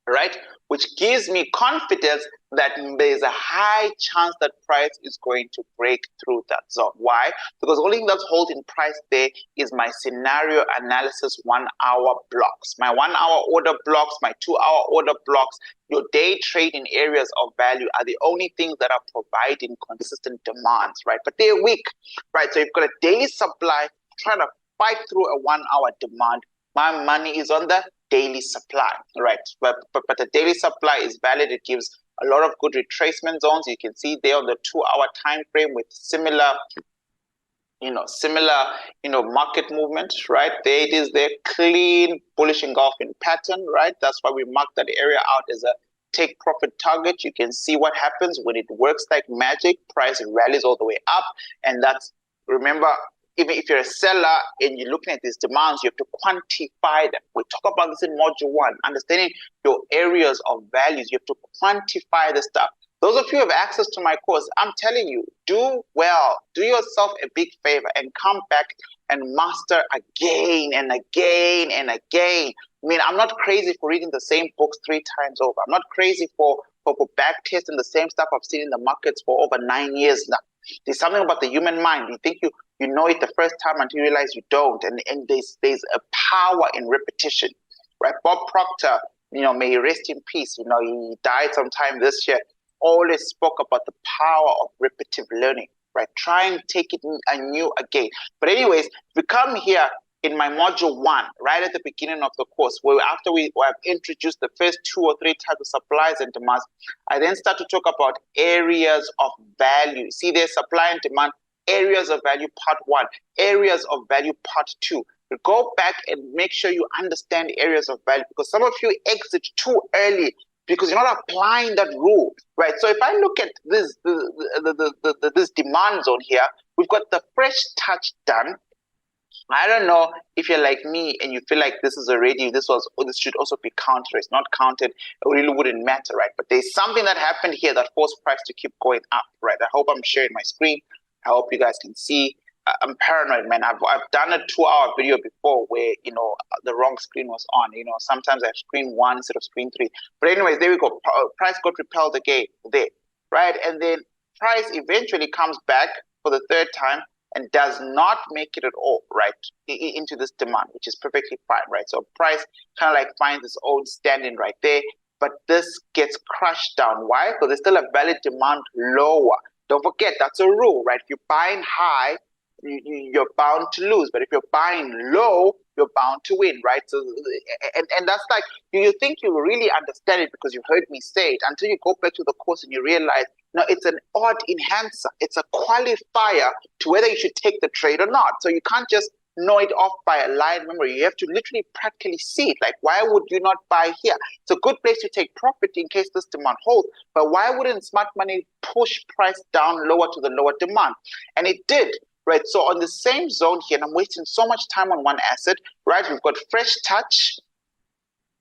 right? Which gives me confidence that there's a high chance that price is going to break through that zone. Why? Because the only thing that's holding price there is my scenario analysis 1 hour blocks. My 1 hour order blocks, my 2 hour order blocks, your day trading areas of value are the only things that are providing consistent demands, right? But they're weak, right? So you've got a daily supply trying to fight through a 1 hour demand. My money is on the daily supply, right? But the daily supply is valid. It gives a lot of good retracement zones. You can see there on the 2 hour time frame with similar market movement, right? There it is, there, clean bullish engulfing pattern, right? That's why we mark that area out as a take profit target. You can see what happens when it works like magic. Price rallies all the way up, and that's, remember, even if you're a seller and you're looking at these demands, you have to quantify them. We talk about this in module 1, understanding your areas of values. You have to quantify the stuff. Those of you who have access to my course, I'm telling you, do well, do yourself a big favor and come back and master again and again and again. I mean, I'm not crazy for reading the same books 3 times over. I'm not crazy for back testing the same stuff I've seen in the markets for over 9 years now. There's something about the human mind. You think you know it the first time until you realize you don't. And there's a power in repetition, right? Bob Proctor, may he rest in peace. He died sometime this year. Always spoke about the power of repetitive learning, right? Try and take it anew again. But anyways, we come here in my module 1, right at the beginning of the course, where after we have introduced the first 2 or 3 types of supplies and demands, I then start to talk about areas of value. See, there's supply and demand, areas of value part 1, areas of value part 2. Go back and make sure you understand areas of value, because some of you exit too early because you're not applying that rule, right? So if I look at this demand zone here, we've got the fresh touch done. I don't know if you're like me and you feel like this should also be counted. It's not counted. It really wouldn't matter, right? But there's something that happened here that forced price to keep going up, right? I hope I'm sharing my screen. I hope you guys can see. I'm paranoid, man. I've done a 2-hour video before where, you know, the wrong screen was on. You know, sometimes I have screen 1 instead of screen 3. But anyways, there we go. Price got repelled again there, right? And then price eventually comes back for the 3rd time and does not make it at all, right, into this demand, which is perfectly fine, right? So price kind of like finds its own standing right there, but this gets crushed down. Why? Because there's still a valid demand lower. Don't forget, that's a rule, right? If you're buying high, you're bound to lose, but if you're buying low, you're bound to win, right? So, and that's like, you think you really understand it because you heard me say it, until you go back to the course and you realize, no, it's an odd enhancer. It's a qualifier to whether you should take the trade or not. So you can't just know it off by a line. Remember, you have to literally practically see it. Like, why would you not buy here? It's a good place to take profit in case this demand holds, but why wouldn't smart money push price down lower to the lower demand? And it did. Right, so on the same zone here, and I'm wasting so much time on one asset, right? We've got fresh touch.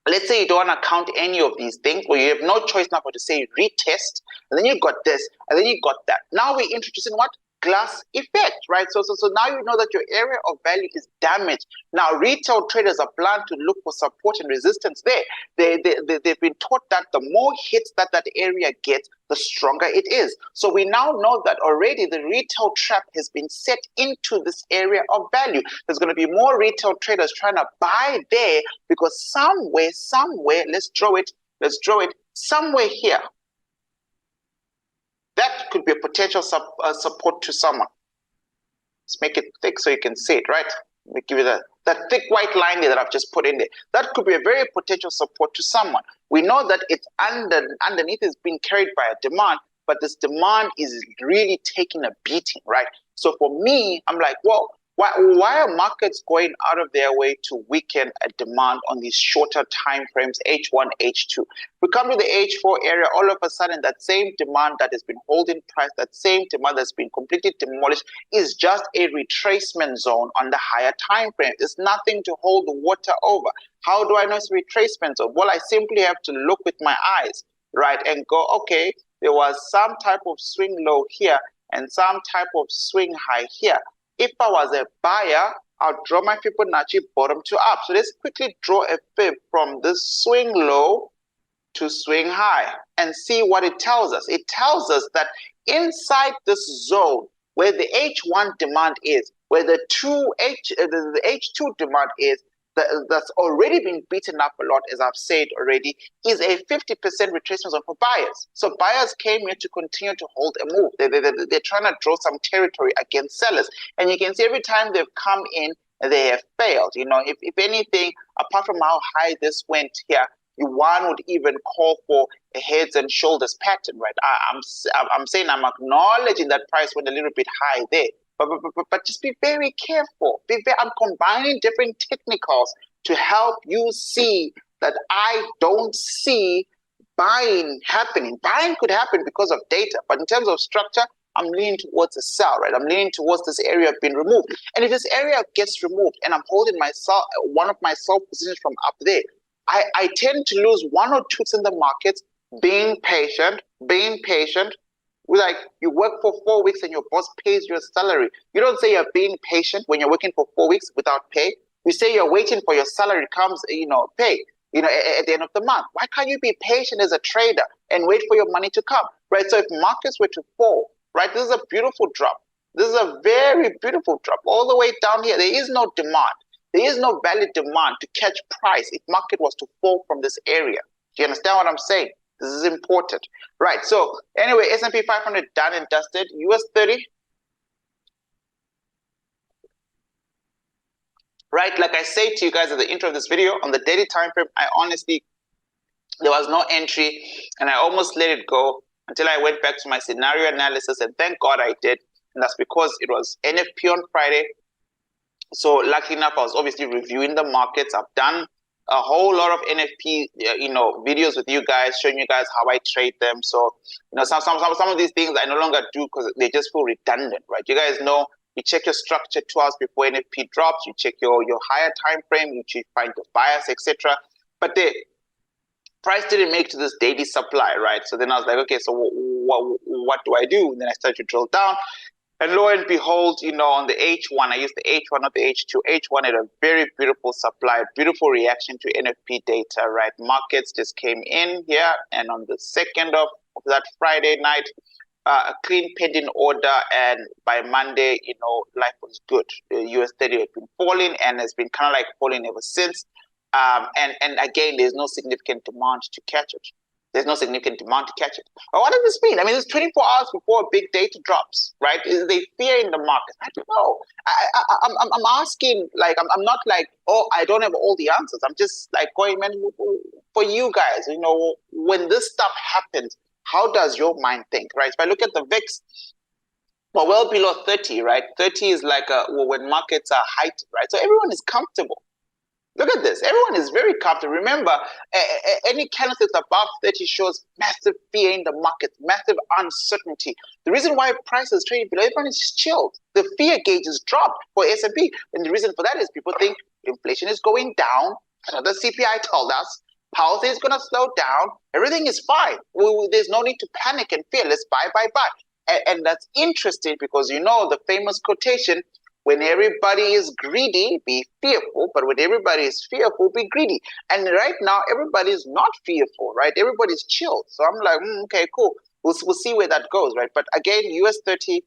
Let's say you don't want to count any of these things, or you have no choice now but to say retest, and then you got this, and then you got that. Now we're introducing what? Glass effect, right? So now you know that your area of value is damaged. Now retail traders are planned to look for support and resistance there. They've been taught that the more hits that area gets, the stronger it is. So we now know that already the retail trap has been set into this area of value. There's going to be more retail traders trying to buy there because somewhere, let's draw it, somewhere here, that could be a potential support to someone. Let's make it thick so you can see it, right? Let me give you that thick white line there that I've just put in there. That could be a very potential support to someone. We know that it's underneath is being carried by a demand, but this demand is really taking a beating, right? So for me, I'm like, well, why are markets going out of their way to weaken a demand on these shorter time frames, H1, H2? We come to the H4 area, all of a sudden that same demand that has been holding price, that same demand that's been completely demolished is just a retracement zone on the higher time frame. It's nothing to hold the water over. How do I know it's a retracement zone? Well, I simply have to look with my eyes, right, and go, okay, there was some type of swing low here and some type of swing high here. If I was a buyer, I'll draw my Fibonacci bottom to up. So let's quickly draw a fib from this swing low to swing high and see what it tells us. It tells us that inside this zone where the H1 demand is, where the H2 demand is, that's already been beaten up a lot, as I've said already, is a 50% retracement zone for buyers. So buyers came here to continue to hold a move. They're trying to draw some territory against sellers. And you can see every time they've come in, they have failed. You know, if anything, apart from how high this went here, one would even call for a heads and shoulders pattern, right? I'm saying, I'm acknowledging that price went a little bit high there. But just be very careful. I'm combining different technicals to help you see that I don't see buying happening. Buying could happen because of data, but in terms of structure, I'm leaning towards a sell, right? I'm leaning towards this area being removed. And if this area gets removed and I'm holding one of my sell positions from up there, I tend to lose 1 or 2 in the markets, being patient. Like, you work for 4 weeks and your boss pays your salary. You don't say you're being patient when you're working for 4 weeks without pay. You say you're waiting for your salary comes, pay, at the end of the month. Why can't you be patient as a trader and wait for your money to come, right? So if markets were to fall, right, this is a beautiful drop. This is a very beautiful drop all the way down here. There is no demand. There is no valid demand to catch price if market was to fall from this area. Do you understand what I'm saying? This is important, right? So anyway, S&P 500 done and dusted. US 30, right? Like I said to you guys at the intro of this video, on the daily time frame, I honestly, there was no entry, and I almost let it go until I went back to my scenario analysis, and thank God I did. And that's because it was NFP on Friday. So lucky enough, I was obviously reviewing the markets. I've done a whole lot of NFP, videos with you guys, showing you guys how I trade them. So, some of these things I no longer do because they just feel redundant, right? You guys know, you check your structure 2 hours before NFP drops. You check your higher time frame. You find the bias, etc. But the price didn't make to this daily supply, right? So then I was like, okay, so what do I do? And then I started to drill down. And lo and behold, on the H1, I used the H1, not the H2. H1 had a very beautiful supply, beautiful reaction to NFP data, right? Markets just came in here, and on the second of that Friday night, a clean pending order, and by Monday, life was good. The US30 had been falling and has been kind of like falling ever since. And again, there's no significant demand to catch it. There's no significant demand to catch it. But what does this mean? I mean, it's 24 hours before big data drops, right? Is they fear in the market? I don't know. I'm asking, like, I'm not like, oh, I don't have all the answers. I'm just like going, man, for you guys, when this stuff happens, how does your mind think, right? If I look at the VIX, well below 30, right? 30 is like when markets are heightened, right? So everyone is comfortable. Look at this. Everyone is very comfortable. Remember, any candlesticks above 30 shows massive fear in the market, massive uncertainty. The reason why prices trading below, everyone is chilled. The fear gauge is dropped for S&P. And the reason for that is people think inflation is going down. The CPI told us. Powell is going to slow down. Everything is fine. There's no need to panic and fear. Let's buy. And that's interesting because the famous quotation, when everybody is greedy, be fearful. But when everybody is fearful, be greedy. And right now, everybody is not fearful, right? Everybody's chilled. So I'm like, okay, cool. We'll see where that goes, right? But again, US30,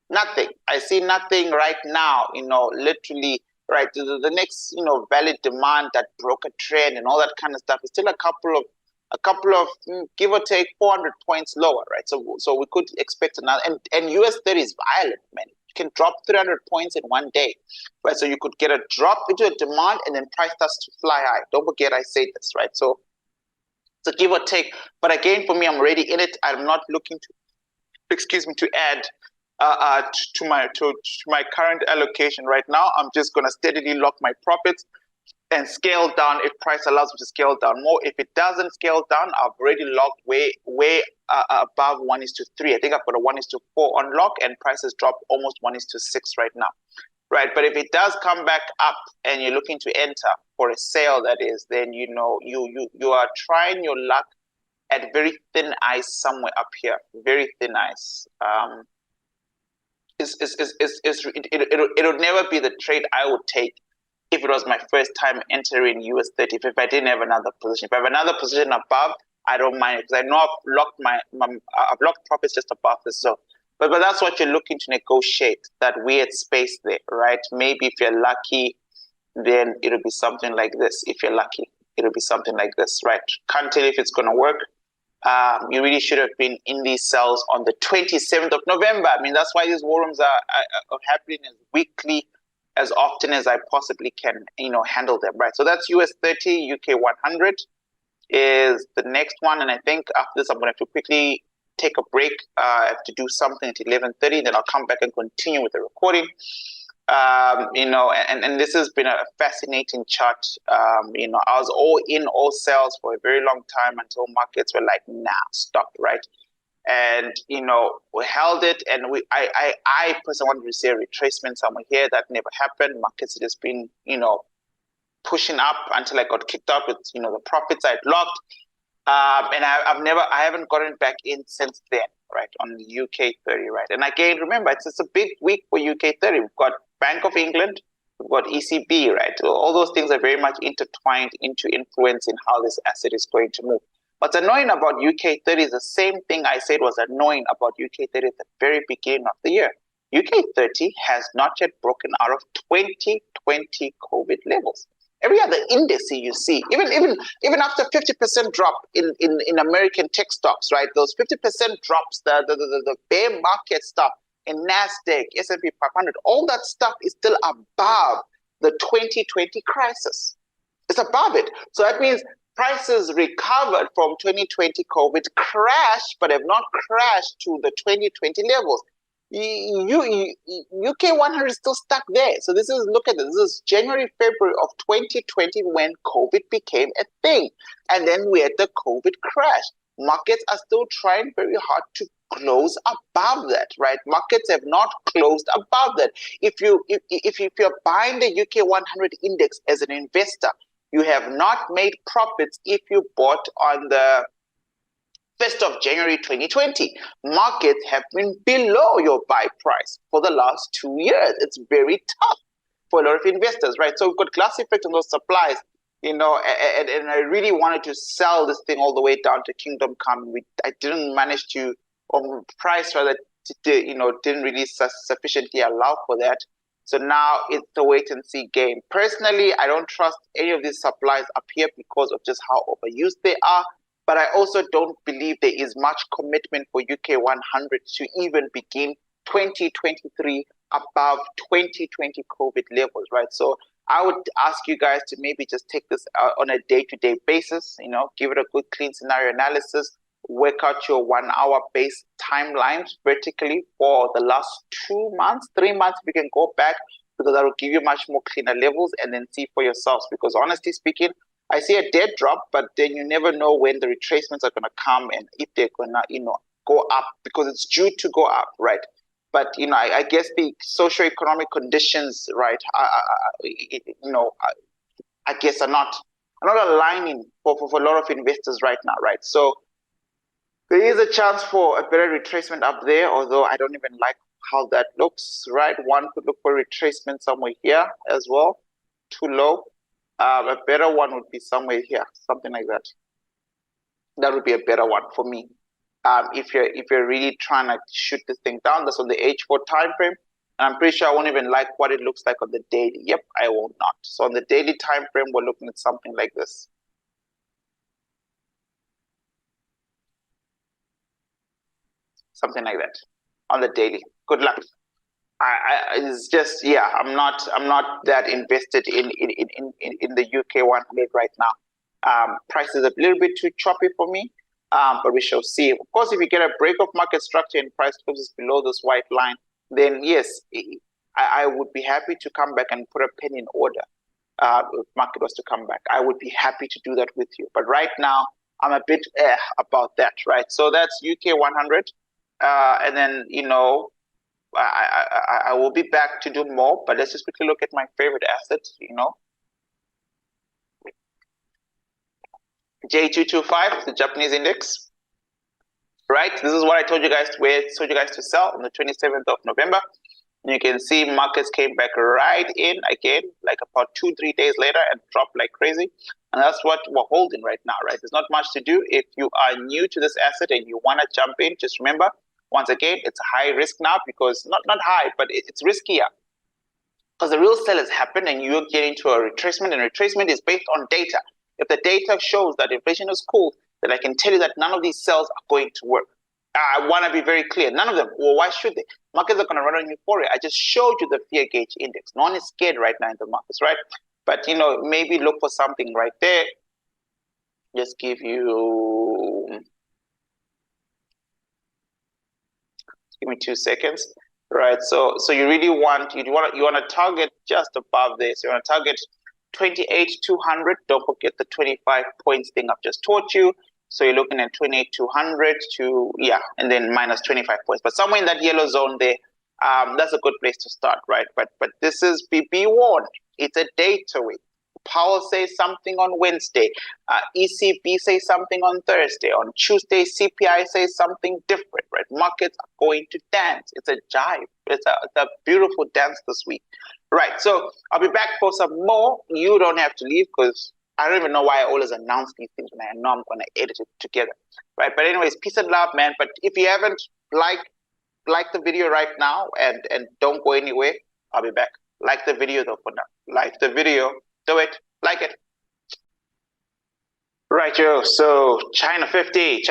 nothing. I see nothing right now, literally, right? The next, valid demand that broke a trend and all that kind of stuff is still a couple of give or take 400 points lower, right? So we could expect another, and US30 is violent, man. You can drop 300 points in one day, right? So you could get a drop into a demand and then price starts to fly high. Don't forget I say this, right? So give or take. But again, for me, I'm already in it. I'm not looking to add to my current allocation right now. I'm just going to steadily lock my profits and scale down if price allows me to scale down more. If it doesn't scale down, I've already locked way above 1:3. I think I've got a 1:4 on lock, and prices drop almost 1:6 right now, right? But if it does come back up and you're looking to enter for a sale, that is, then you are trying your luck at very thin ice somewhere up here, very thin ice. It'll never be the trade I would take if it was my first time entering US30, if I didn't have another position. If I have another position above, I don't mind it because I know I've locked profits just above this zone. But that's what you're looking to negotiate, that weird space there, right? Maybe if you're lucky, then it'll be something like this. If you're lucky, it'll be something like this, right? Can't tell if it's going to work. You really should have been in these cells on the 27th of November. I mean, that's why these war rooms are happening as weekly, as often as I possibly can, handle them, right? So that's US30, UK 100 is the next one. And I think after this, I'm going to have to quickly take a break. I have to do something at 11:30, then I'll come back and continue with the recording. And this has been a fascinating chart. I was all in, all sales for a very long time until markets were like, nah, stop, right? And we held it, and I personally wanted to see a retracement somewhere here. That never happened. Markets have just been pushing up until I got kicked out with the profits I'd locked, and I haven't gotten back in since then, right? On the UK30, right? And again, remember, it's a big week for UK30. We've got Bank of England, we've got ECB, right? So all those things are very much intertwined into influencing how this asset is going to move. What's annoying about UK30 is the same thing I said was annoying about UK30 at the very beginning of the year. UK30 has not yet broken out of 2020 COVID levels. Every other index you see, even after 50% drop in American tech stocks, right? Those 50% drops, the bear market stuff in NASDAQ, S&P 500, all that stuff is still above the 2020 crisis. It's above it. So that means prices recovered from 2020 COVID, crashed, but have not crashed to the 2020 levels. UK 100 is still stuck there. So look at this. This is January, February of 2020 when COVID became a thing. And then we had the COVID crash. Markets are still trying very hard to close above that, right? Markets have not closed above that. If you're buying the UK 100 index as an investor, you have not made profits if you bought on the 1st of January 2020. Markets have been below your buy price for the last 2 years. It's very tough for a lot of investors, right? So we've got glass effect on those supplies, and I really wanted to sell this thing all the way down to Kingdom Come. I didn't manage to, price rather, didn't really sufficiently allow for that. So now it's a wait and see game. Personally, I don't trust any of these supplies up here because of just how overused they are. But I also don't believe there is much commitment for UK 100 to even begin 2023 above 2020 COVID levels, right? So I would ask you guys to maybe just take this on a day-to-day basis, give it a good clean scenario analysis, work out your 1 hour base timelines vertically for the last 2 months, 3 months, if you can go back, because that will give you much more cleaner levels, and then see for yourselves. Because honestly speaking, I see a dead drop, but then you never know when the retracements are going to come and if they're going to, go up, because it's due to go up, right? But, I guess the socioeconomic conditions, right, I guess are not aligning for a lot of investors right now, right? So there is a chance for a better retracement up there, although I don't even like how that looks, right? One could look for retracement somewhere here as well, too low. A better one would be somewhere here, something like that. That would be a better one for me. If you're really trying to shoot this thing down, that's on the H4 time frame. And I'm pretty sure I won't even like what it looks like on the daily. Yep, I will not. So on the daily time frame, we're looking at something like this. Something like that on the daily. Good luck. It's just, yeah, I'm not that invested in the UK 100 right now. Price is a little bit too choppy for me, but we shall see. Of course, if you get a break of market structure and price closes below this white line, then yes, I would be happy to come back and put a pen in order. If market was to come back, I would be happy to do that with you. But right now, I'm a bit about that, right? So that's UK 100, and then I will be back to do more, but let's just quickly look at my favorite assets, J225, the Japanese index, right? This is what I told you guys to sell on the 27th of November. And you can see markets came back right in again, like about 2-3 days later, and dropped like crazy. And that's what we're holding right now, right? There's not much to do. If you are new to this asset and you want to jump in, just remember, once again, it's a high risk now, because not high, but it's riskier. Because the real sell has happened and you're getting to a retracement, and retracement is based on data. If the data shows that inflation is cool, then I can tell you that none of these sells are going to work. I want to be very clear. None of them. Well, why should they? Markets are going to run on euphoria. I just showed you the fear gauge index. No one is scared right now in the markets, right? But, maybe look for something right there. Just give you... Give me 2 seconds, right? So you really want to target just above this. You want to target 28,200. Don't forget the 25 points thing I've just taught you. So you're looking at 28,200 to and then minus 25 points. But somewhere in that yellow zone there, that's a good place to start, right? But this is be warned. It's a data week. Powell says something on Wednesday. ECB says something on Thursday. On Tuesday, CPI says something different, right? Markets are going to dance. It's a jive. It's a beautiful dance this week, right? So I'll be back for some more. You don't have to leave, because I don't even know why I always announce these things when I know I'm going to edit it together, right? But anyways, peace and love, man. But if you haven't liked the video right now and don't go anywhere, I'll be back. Like the video though for now. Like the video. Do it, like it. Right, yo. So China 50.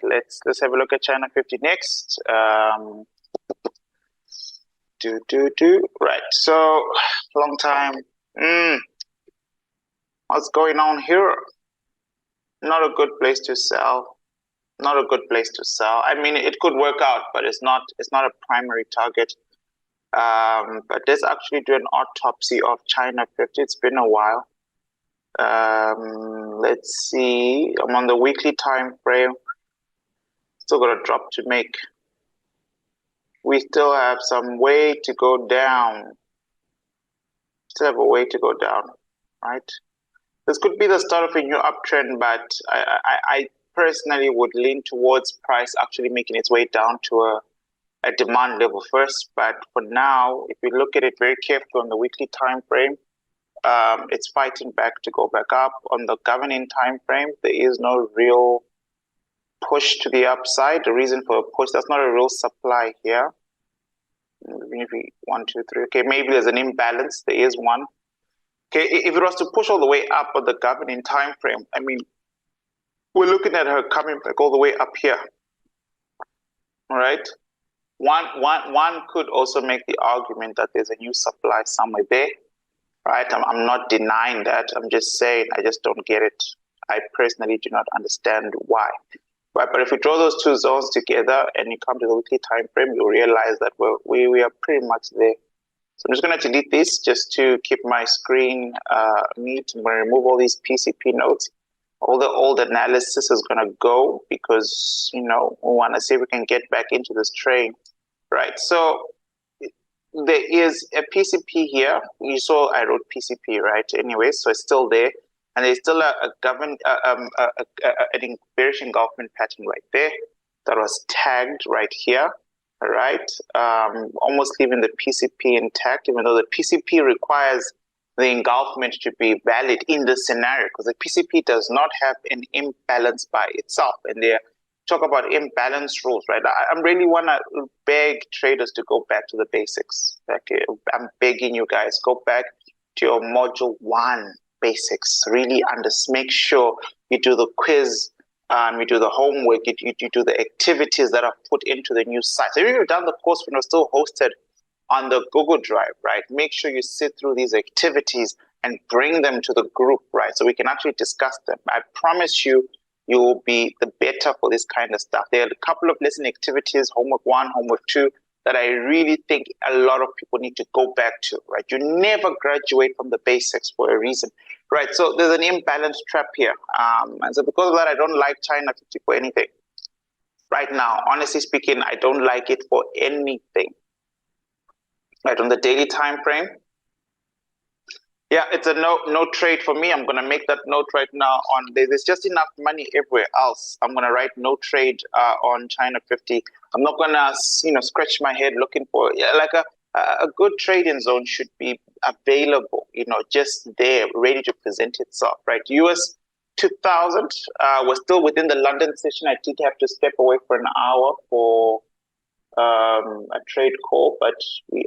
Let's have a look at China 50 next. Right. So long time. What's going on here? Not a good place to sell. I mean, it could work out, but it's not a primary target. But let's actually do an autopsy of China 50. It's been a while. Let's see. I'm on the weekly time frame. Still got a drop to make. We still have some way to go down. Still have a way to go down, right? This could be the start of a new uptrend, but personally would lean towards price actually making its way down to a demand level first. But for now, if you look at it very carefully on the weekly time frame, it's fighting back to go back up. On the governing time frame, there is no real push to the upside. The reason for a push, that's not a real supply here. Maybe 1, 2, 3. Okay, maybe there's an imbalance. There is one. Okay, if it was to push all the way up on the governing time frame, I mean, we're looking at her coming back all the way up here. All right. One could also make the argument that there's a new supply somewhere there. Right. I'm not denying that. I'm just saying I just don't get it. I personally do not understand why. Right. But if we draw those two zones together and you come to the weekly time frame, you'll realize that we are pretty much there. So I'm just going to delete this just to keep my screen neat. I'm going to remove all these PCP notes. All the old analysis is going to go because, you know, we want to see if we can get back into this train, right? So there is a PCP here. You saw I wrote PCP, right? Anyway, so it's still there. And there's still an bearish engulfment pattern right there that was tagged right here. All right, almost leaving the PCP intact, even though the PCP requires the engulfment to be valid in this scenario, because the PCP does not have an imbalance by itself. And they talk about imbalance rules, right? I really want to beg traders to go back to the basics. Okay, I'm begging you guys, go back to your module 1 basics. Really make sure you do the quiz. You do the homework, you do the activities that are put into the new site. So if you've done the course when it's still hosted on the Google Drive, right, make sure you sit through these activities and bring them to the group, right, so we can actually discuss them. I promise you, you will be the better for this kind of stuff. There are a couple of lesson activities, homework 1, homework 2, that I really think a lot of people need to go back to, right? You never graduate from the basics for a reason, right? So there's an imbalance trap here. And so because of that, I don't like China 50 for anything. Right now, honestly speaking, I don't like it for anything. Right, on the daily time frame, yeah, it's a no trade for me. I'm going to make that note right now. On there's just enough money everywhere else. I'm going to write no trade on China 50. I'm not going to, you know, scratch my head looking for like a good trading zone should be available, you know, just there, ready to present itself, right? US 2000 was still within the London session. I did have to step away for an hour for a trade call, but we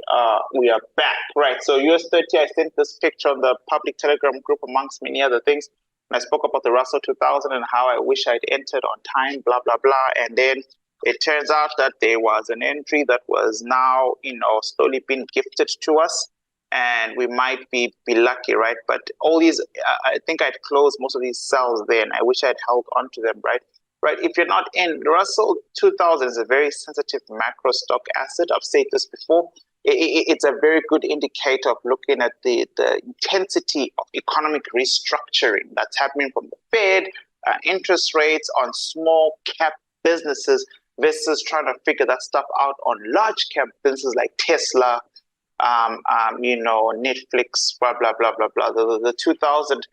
are back, right? So US 30, I sent this picture on the public Telegram group amongst many other things. And I spoke about the Russell 2000 and how I wish I'd entered on time, blah, blah, blah. And then it turns out that there was an entry that was now, you know, slowly being gifted to us. And we might be lucky, right? But all these, I think I'd closed most of these cells there, and I wish I'd held on to them, right? Right, if you're not in, Russell 2000 is a very sensitive macro stock asset. I've said this before. It's a very good indicator of looking at the intensity of economic restructuring that's happening from the Fed, interest rates on small cap businesses versus trying to figure that stuff out on large cap businesses like Tesla, you know, Netflix, blah, blah, blah, blah, blah. The 2000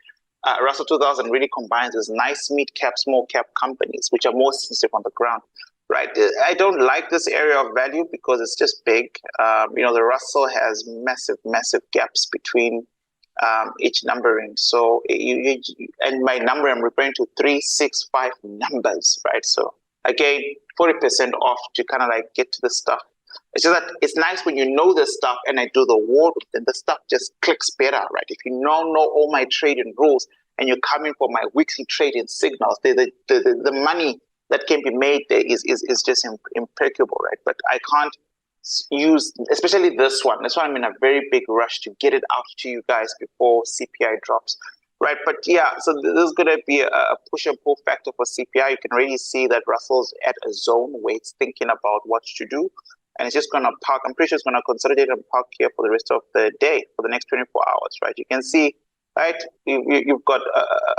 Russell 2000 really combines these nice mid-cap, small-cap companies, which are more sensitive on the ground, right? I don't like this area of value because it's just big. You know, the Russell has massive, massive gaps between each numbering. So, and by number, I'm referring to 3, 6, 5 numbers, right? So, again, 40% off to kind of like get to the stuff. It's just that it's nice when you know the stuff and I do the work, then the stuff just clicks better, right? If you now know all my trading rules and you're coming for my weekly trading signals, the money that can be made there is just impeccable, right? But I can't use, especially this one. That's why I'm in a very big rush to get it out to you guys before CPI drops, right? But yeah, so this is going to be a push and pull factor for CPI. You can really see that Russell's at a zone where it's thinking about what to do. And it's just going to park. I'm pretty sure it's going to consolidate and park here for the rest of the day, for the next 24 hours, right? You can see, right, you've got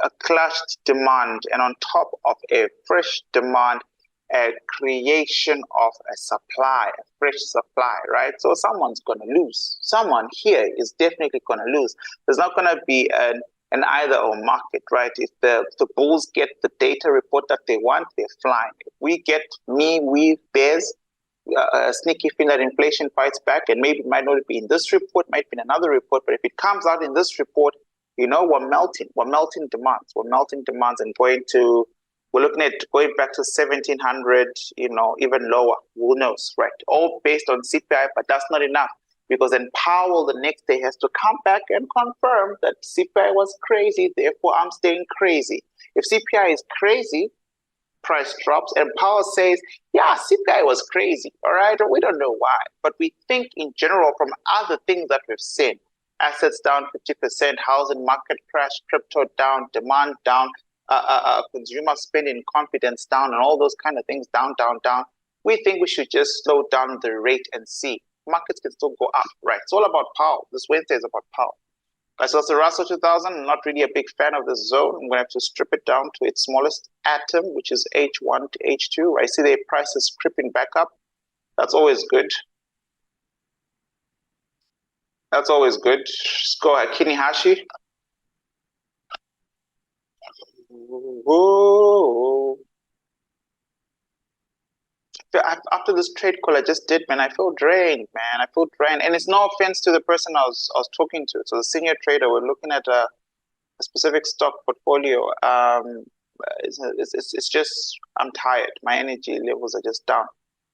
a clashed demand, and on top of a fresh demand, a creation of a supply, a fresh supply, right? So someone's going to lose. Someone here is definitely going to lose. There's not going to be an either or market, right? If the bulls get the data report that they want, they're flying. If we bears, sneaky feeling that inflation fights back, and maybe it might not be in this report, might be in another report, but if it comes out in this report, you know, we're melting demands and we're looking at going back to 1700, you know, even lower, who knows, right? All based on CPI, but that's not enough, because then Powell the next day has to come back and confirm that CPI was crazy, therefore I'm staying crazy. If CPI is crazy, price drops, and Powell says, yeah, CPI was crazy, all right? We don't know why, but we think in general from other things that we've seen, assets down 50%, housing market crash, crypto down, demand down, consumer spending confidence down, and all those kind of things down. We think we should just slow down the rate and see. Markets can still go up, right? It's all about Powell. This Wednesday is about Powell. So it's the Russell 2000. I'm not really a big fan of this zone. I'm going to have to strip it down to its smallest atom, which is H1 to H2. I see the price is creeping back up. That's always good. That's always good. Let's go ahead. Kinihashi. Whoa. After this trade call I just did, man, I feel drained, man. I feel drained. And it's no offense to the person I was talking to. So the senior trader, we're looking at a specific stock portfolio. It's just, I'm tired. My energy levels are just down,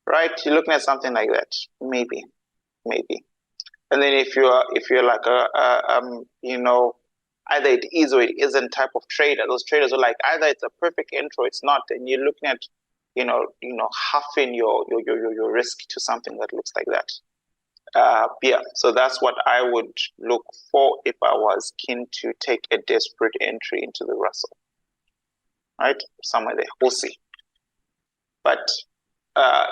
right? You're looking at something like that, maybe. And then if you're like you know, either it is or it isn't type of trader. Those traders are like, either it's a perfect intro, it's not, and you're looking at, you know, halving your risk to something that looks like that. Yeah, so that's what I would look for if I was keen to take a desperate entry into the Russell. Right, somewhere there, we'll see. But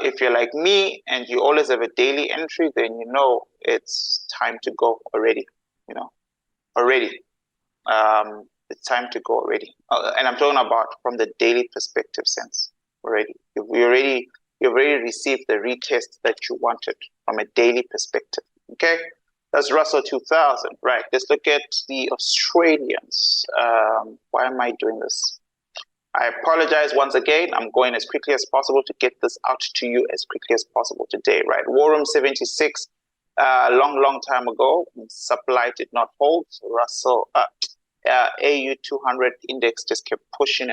if you're like me and you always have a daily entry, then you know it's time to go already. You know, already. It's time to go already. And I'm talking about from the daily perspective sense already. You've already received the retest that you wanted from a daily perspective. Okay, that's Russell 2000. Right, let's look at the Australians. Why am I doing this? I apologize once again. I'm going as quickly as possible to get this out to you as quickly as possible today, right? War Room 76, long time ago, supply did not hold. So Russell, AU200 index just kept pushing.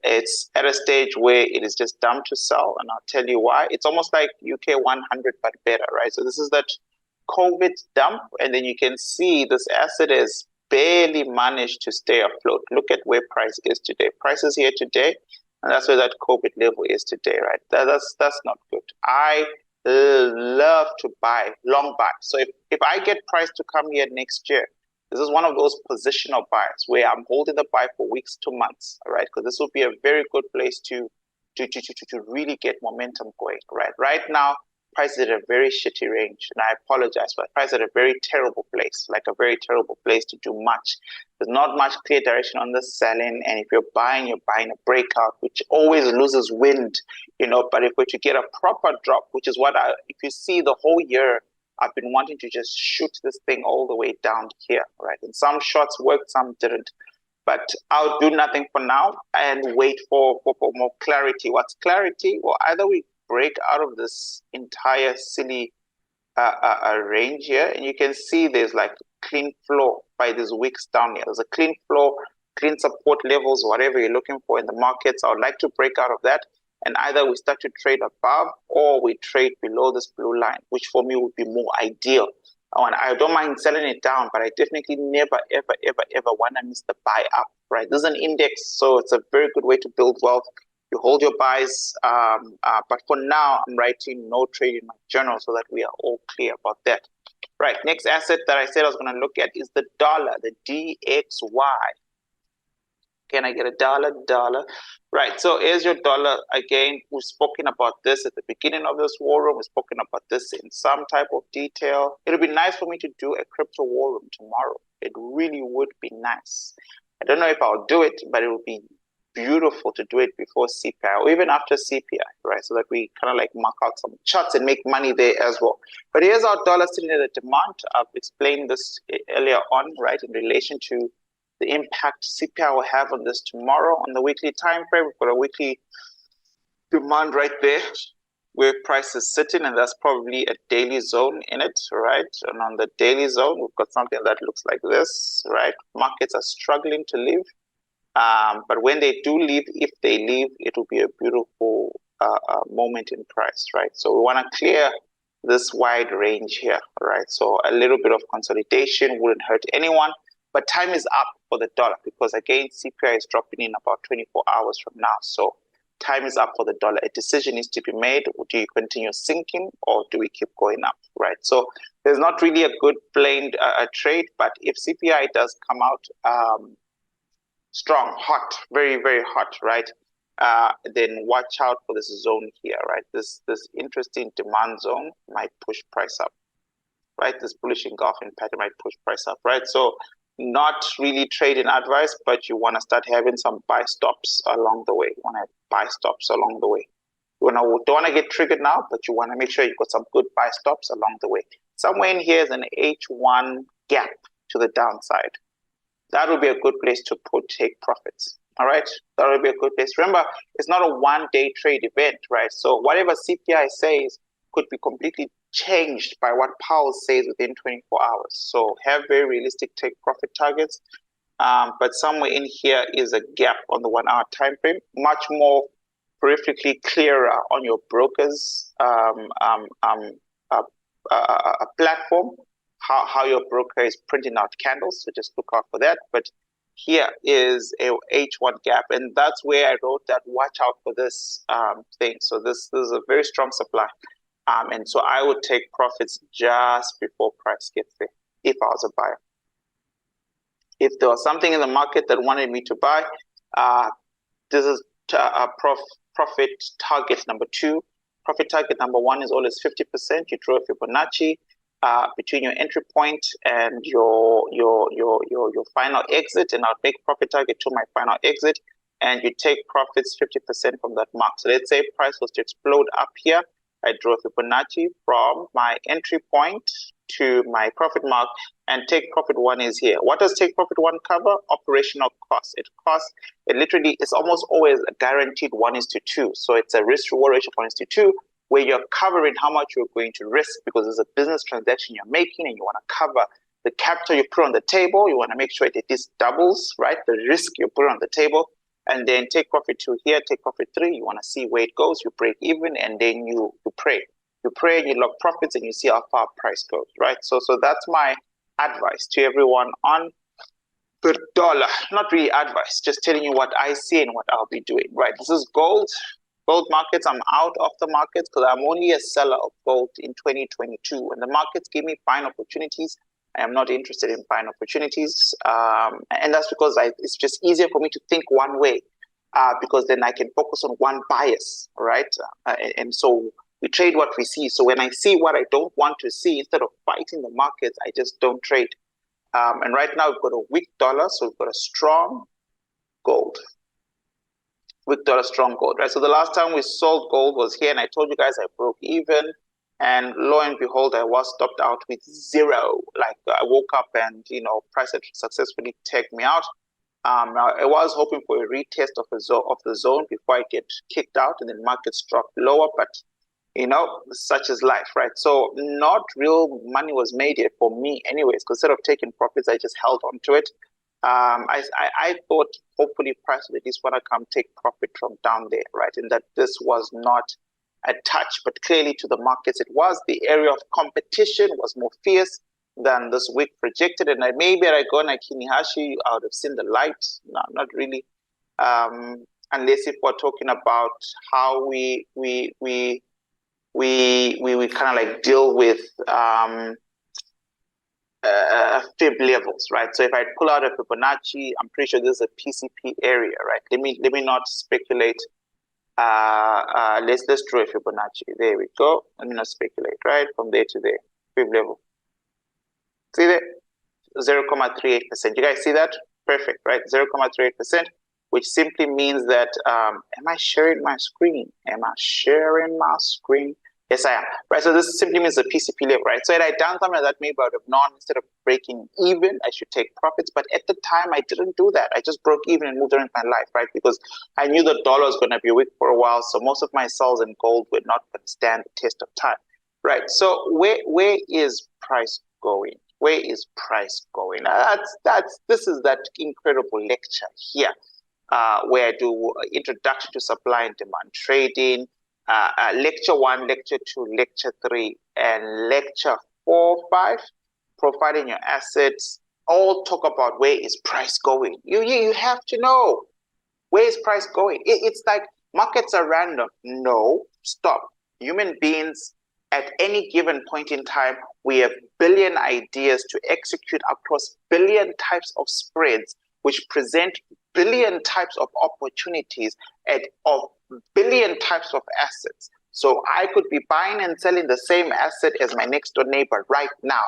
It's at a stage where it is just dumb to sell, and I'll tell you why. It's almost like UK 100 but better, right? So this is that COVID dump, and then you can see this asset is barely managed to stay afloat. Look at where price is today. Price is here today, and that's where that COVID level is today, right? That's not good. I love to buy, long buy. So if I get price to come here next year, this is one of those positional buys where I'm holding the buy for weeks to months, all right? Because this will be a very good place to really get momentum going, right? Right now, price is at a very shitty range, and I apologize, but price is at a very terrible place, like a very terrible place to do much. There's not much clear direction on the selling, and if you're buying a breakout, which always loses wind, you know. But if we're to get a proper drop, which is what if you see the whole year, I've been wanting to just shoot this thing all the way down here, right? And some shots worked, some didn't. But I'll do nothing for now and wait for more clarity. What's clarity? Well, either we break out of this entire silly range here, and you can see there's like clean floor by these wicks down here. There's a clean floor, clean support levels, whatever you're looking for in the markets. I would like to break out of that, and either we start to trade above or we trade below this blue line, which for me would be more ideal. And I don't mind selling it down, but I definitely never, ever want to miss the buy up, right? This is an index, so it's a very good way to build wealth. You hold your buys, but for now, I'm writing no trade in my journal so that we are all clear about that. Right, next asset that I said I was going to look at is the dollar, the DXY. Can I get a dollar? Right, so here's your dollar. Again, we've spoken about this at the beginning of this war room. We've spoken about this in some type of detail. It'll be nice for me to do a crypto war room tomorrow. It really would be nice. I don't know if I'll do it, but it will be beautiful to do it before CPI or even after CPI, right? So that we kind of like mark out some charts and make money there as well. But here's our dollar sitting at a demand. I've explained this earlier on, right, in relation to the impact CPI will have on this tomorrow on the weekly time frame. We've got a weekly demand right there where price is sitting, and that's probably a daily zone in it, right? And on the daily zone, we've got something that looks like this, right? Markets are struggling to leave. But when they do leave, if they leave, it will be a beautiful moment in price, right? So we want to clear this wide range here, right? So a little bit of consolidation wouldn't hurt anyone, but time is up for the dollar because again, CPI is dropping in about 24 hours from now. So time is up for the dollar. A decision needs to be made. Do you continue sinking or do we keep going up, right? So there's not really a good plain trade, but if CPI does come out strong, hot, very, very hot, right? Then watch out for this zone here, right? This interesting demand zone might push price up, right? This bullish engulfing pattern might push price up, right? So not really trading advice, but you want to start having some buy stops along the way. You want to have buy stops along the way. You don't want to get triggered now, but you want to make sure you've got some good buy stops along the way. Somewhere in here is an H1 gap to the downside. That would be a good place to take profits. All right, that would be a good place. Remember, it's not a one-day trade event, right? So whatever CPI says could be completely changed by what Powell says within 24 hours. So have very realistic take profit targets. But somewhere in here is a gap on the 1 hour time frame, much more peripherally clearer on your broker's platform, how your broker is printing out candles. So just look out for that. But here is a H1 gap, and that's where I wrote that watch out for this thing. So this is a very strong supply. And so I would take profits just before price gets there if I was a buyer. If there was something in the market that wanted me to buy, this is profit target number 2. Profit target number 1 is always 50%. You draw a Fibonacci between your entry point and your final exit, and I'll make profit target to my final exit, and you take profits 50% from that mark. So let's say price was to explode up here. I draw Fibonacci from my entry point to my profit mark, and take profit 1 is here. What does take profit 1 cover? Operational costs. It literally is almost always a guaranteed 1:2. So it's a risk reward ratio of 1:2, where you're covering how much you're going to risk because it's a business transaction you're making, and you want to cover the capital you put on the table. You want to make sure that this doubles, right? The risk you put on the table. And then take profit 2 here, take profit 3. You want to see where it goes. You break even, and then you pray. You pray and you lock profits, and you see how far price goes, right? So that's my advice to everyone on the dollar. Not really advice, just telling you what I see and what I'll be doing, right? This is gold. Gold markets, I'm out of the markets because I'm only a seller of gold in 2022. When the markets give me buying opportunities, I am not interested in buying opportunities. And that's because it's just easier for me to think one way because then I can focus on one bias, right? And so we trade what we see. So when I see what I don't want to see, instead of fighting the markets, I just don't trade. And right now we've got a weak dollar, so we've got a strong gold. Weak dollar, strong gold, right? So the last time we sold gold was here, and I told you guys I broke even. And lo and behold, I was stopped out with 0. Like I woke up and, price had successfully tagged me out. I was hoping for a retest of the zone before I get kicked out, and then markets drop lower. But, such is life, right? So not real money was made here for me anyways, because instead of taking profits, I just held on to it. I thought hopefully price would at least want to come take profit from down there, right? And that this was not a touch, but clearly to the markets it was. The area of competition was more fierce than this week projected, and maybe I go on a Kinihashi, I would have seen the light. No, not really, unless if we're talking about how we kind of like deal with fib levels, right? So if I pull out a Fibonacci, I'm pretty sure this is a PCP area, right? Let me not speculate. Let's draw a Fibonacci. There we go. Let me not speculate, right? From there to there, fib level. See that? 0.38%. You guys see that? Perfect, right? 0.38%. which simply means that, am I sharing my screen? Am I sharing my screen? Yes, I am. Right, so this simply means the PCP level, right? So had I done something that maybe I would have known instead of breaking even, I should take profits. But at the time, I didn't do that. I just broke even and moved on with my life, right? Because I knew the dollar was going to be weak for a while. So most of my sells in gold were not going to stand the test of time, right? So where is price going? Where is price going? This is that incredible lecture here, where I do introduction to supply and demand trading, lecture 1, lecture 2, lecture 3, and lecture 4, 5, profiling your assets, all talk about where is price going. You have to know, where is price going? It's like markets are random. No, stop. Human beings, at any given point in time, we have billion ideas to execute across billion types of spreads, which present billion types of opportunities of billion types of assets. So I could be buying and selling the same asset as my next door neighbor right now.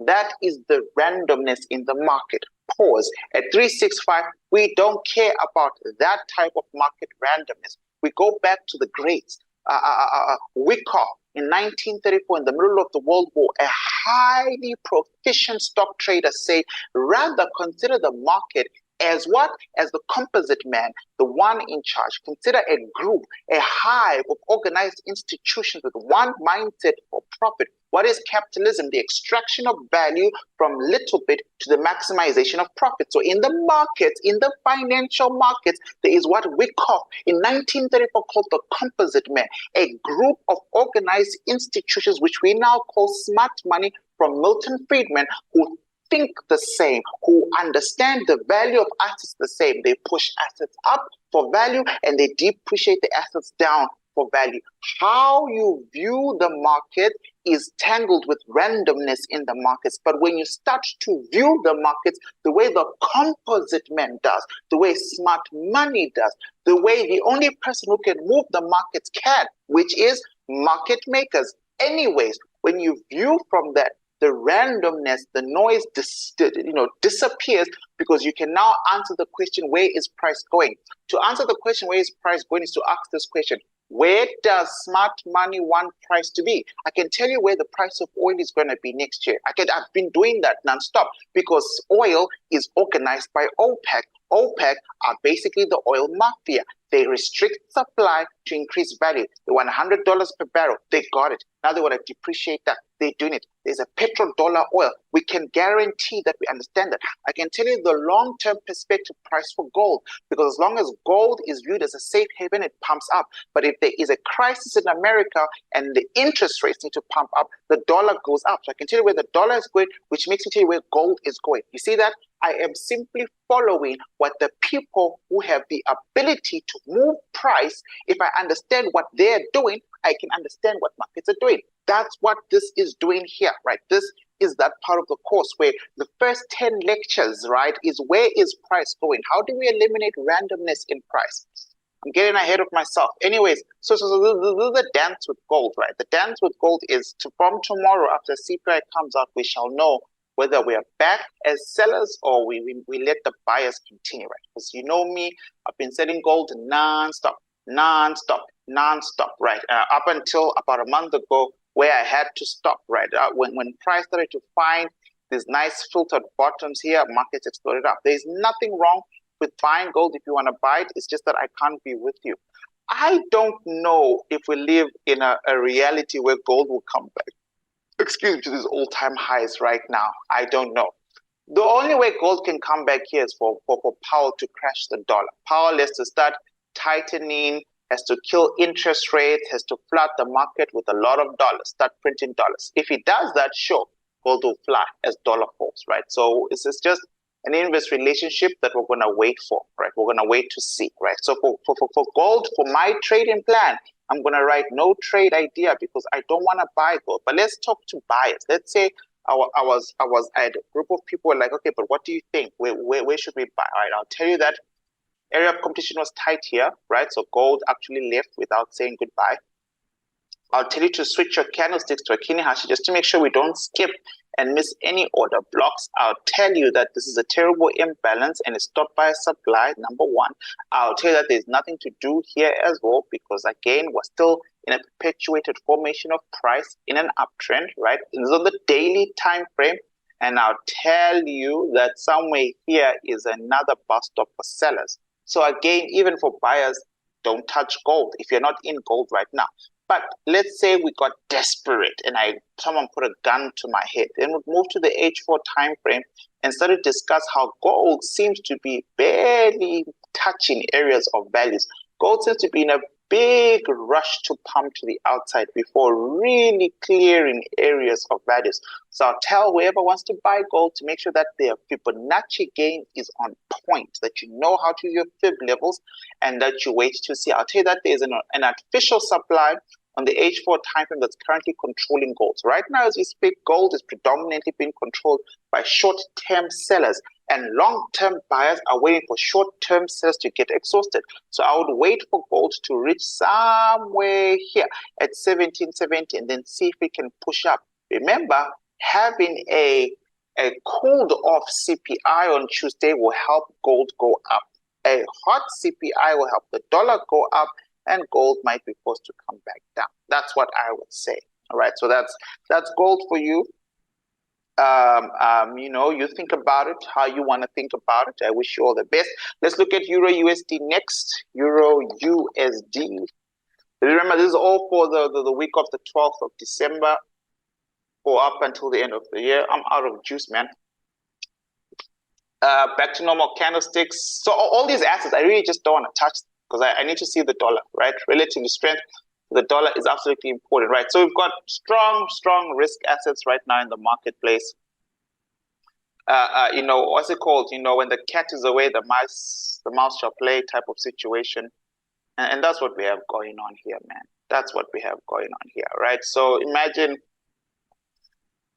That is the randomness in the market. Pause. At 365, we don't care about that type of market randomness. We go back to the greats. Wyckoff in 1934, in the middle of the World War, a highly proficient stock trader said, rather consider the market as what? As the composite man, the one in charge. Consider a group, a hive of organized institutions with one mindset for profit. What is capitalism? The extraction of value from little bit to the maximization of profit. So in the markets, in the financial markets, there is what Wyckoff in 1934 called the composite man, a group of organized institutions which we now call smart money, from Milton Friedman, who think the same, who understand the value of assets the same. They push assets up for value and they depreciate the assets down for value. How you view the market is tangled with randomness in the markets. But when you start to view the markets the way the composite man does, the way smart money does, the way the only person who can move the markets can, which is market makers. Anyways, when you view from that, the randomness, the noise disappears, because you can now answer the question, where is price going? To answer the question, where is price going, is to ask this question: where does smart money want price to be? I can tell you where the price of oil is going to be next year. I've been doing that nonstop, because oil is organized by OPEC. OPEC are basically the oil mafia. They restrict supply to increase value. They want $100 per barrel. They got it. Now they want to depreciate that. They're doing it. There's a petrodollar oil. We can guarantee that we understand that. I can tell you the long-term perspective price for gold, because as long as gold is viewed as a safe haven, it pumps up. But if there is a crisis in America and the interest rates need to pump up, the dollar goes up. So I can tell you where the dollar is going, which makes me tell you where gold is going. You see that? I am simply following what the people who have the ability to move price, if I understand what they're doing, I can understand what markets are doing. That's what this is doing here, right? This is that part of the course where the first 10 lectures, right, is where is price going? How do we eliminate randomness in price? I'm getting ahead of myself. Anyways, so this is the dance with gold, right? The dance with gold is from tomorrow, after CPI comes out, we shall know whether we are back as sellers or we let the buyers continue, right? Because you know me, I've been selling gold non-stop, right? Up until about a month ago, where I had to stop, right? When price started to find these nice filtered bottoms here, markets exploded up. There's nothing wrong with buying gold if you want to buy it. It's just that I can't be with you. I don't know if we live in a reality where gold will come back, excuse me, to these all-time highs right now. I don't know. The only way gold can come back here is for Powell to crash the dollar. Powell has to start tightening, has to kill interest rates, has to flood the market with a lot of dollars, start printing dollars. If he does that, sure, gold will fly as dollar falls, right? So it's just an inverse relationship that we're going to wait for, right? We're going to wait to see, right? So for gold, for my trading plan, I'm going to write no trade idea because I don't want to buy gold. But let's talk to buyers. Let's say I had a group of people like, okay, but what do you think? Where should we buy? All right, I'll tell you that area of competition was tight here, right? So gold actually left without saying goodbye. I'll tell you to switch your candlesticks to a Kinihashi just to make sure we don't skip and miss any order blocks, I'll tell you that this is a terrible imbalance and it's stopped by supply, number one. I'll tell you that there's nothing to do here as well, because again, we're still in a perpetuated formation of price in an uptrend, right? It's on the daily time frame. And I'll tell you that somewhere here is another bus stop for sellers. So again, even for buyers, don't touch gold if you're not in gold right now. But let's say we got desperate and someone put a gun to my head. Then we'll move to the H4 time frame and start to discuss how gold seems to be barely touching areas of values. Gold seems to be in a big rush to pump to the outside before really clearing areas of values. So I'll tell whoever wants to buy gold to make sure that their Fibonacci gain is on point, that you know how to use your fib levels and that you wait to see. I'll tell you that there's an artificial supply on the H4 time frame that's currently controlling gold. So right now as we speak, gold is predominantly being controlled by short-term sellers, and long-term buyers are waiting for short-term sellers to get exhausted. So I would wait for gold to reach somewhere here at 1770 and then see if we can push up. Remember, having a cooled off CPI on Tuesday will help gold go up. A hot CPI will help the dollar go up, and gold might be forced to come back down. That's what I would say. All right, so that's gold for you. You know, you think about it how you want to think about it. I wish you all the best. Let's look at Euro USD next. Euro USD. Remember, this is all for the week of the 12th of December or up until the end of the year. I'm out of juice, man. Back to normal candlesticks. So all these assets, I really just don't want to touch because I need to see the dollar, right? Relative strength. The dollar is absolutely important, right? So we've got strong risk assets right now in the marketplace. You know, what's it called? You know, when the cat is away, the mouse shall play type of situation. And that's what we have going on here, man. That's what we have going on here, right? So imagine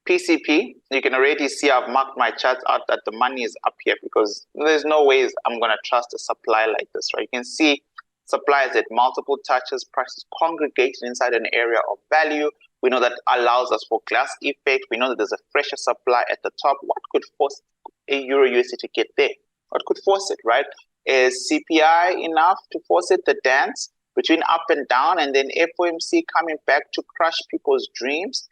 PCP. You can already see I've marked my charts out that the money is up here because there's no ways I'm going to trust a supply like this, right? You can see supplies at multiple touches, prices congregated inside an area of value. We know that allows us for glass effect. We know that there's a fresher supply at the top. What could force a Euro USD to get there? What could force it, right? Is CPI enough to force it? The dance between up and down, and then FOMC coming back to crush people's dreams.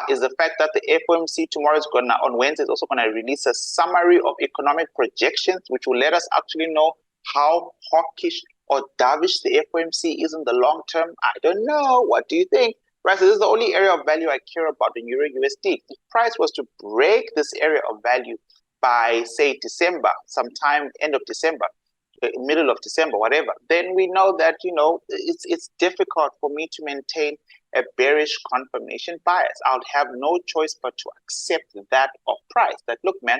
Is the fact that the FOMC tomorrow is on Wednesday is also going to release a summary of economic projections, which will let us actually know how hawkish or dovish the FOMC is in the long term. I don't know. What do you think? Right, so this is the only area of value I care about in Euro USD. If price was to break this area of value by, say, December, sometime end of December, middle of December, whatever, then we know that, you know, it's difficult for me to maintain a bearish confirmation bias. I would have no choice but to accept that of price. That, look, man,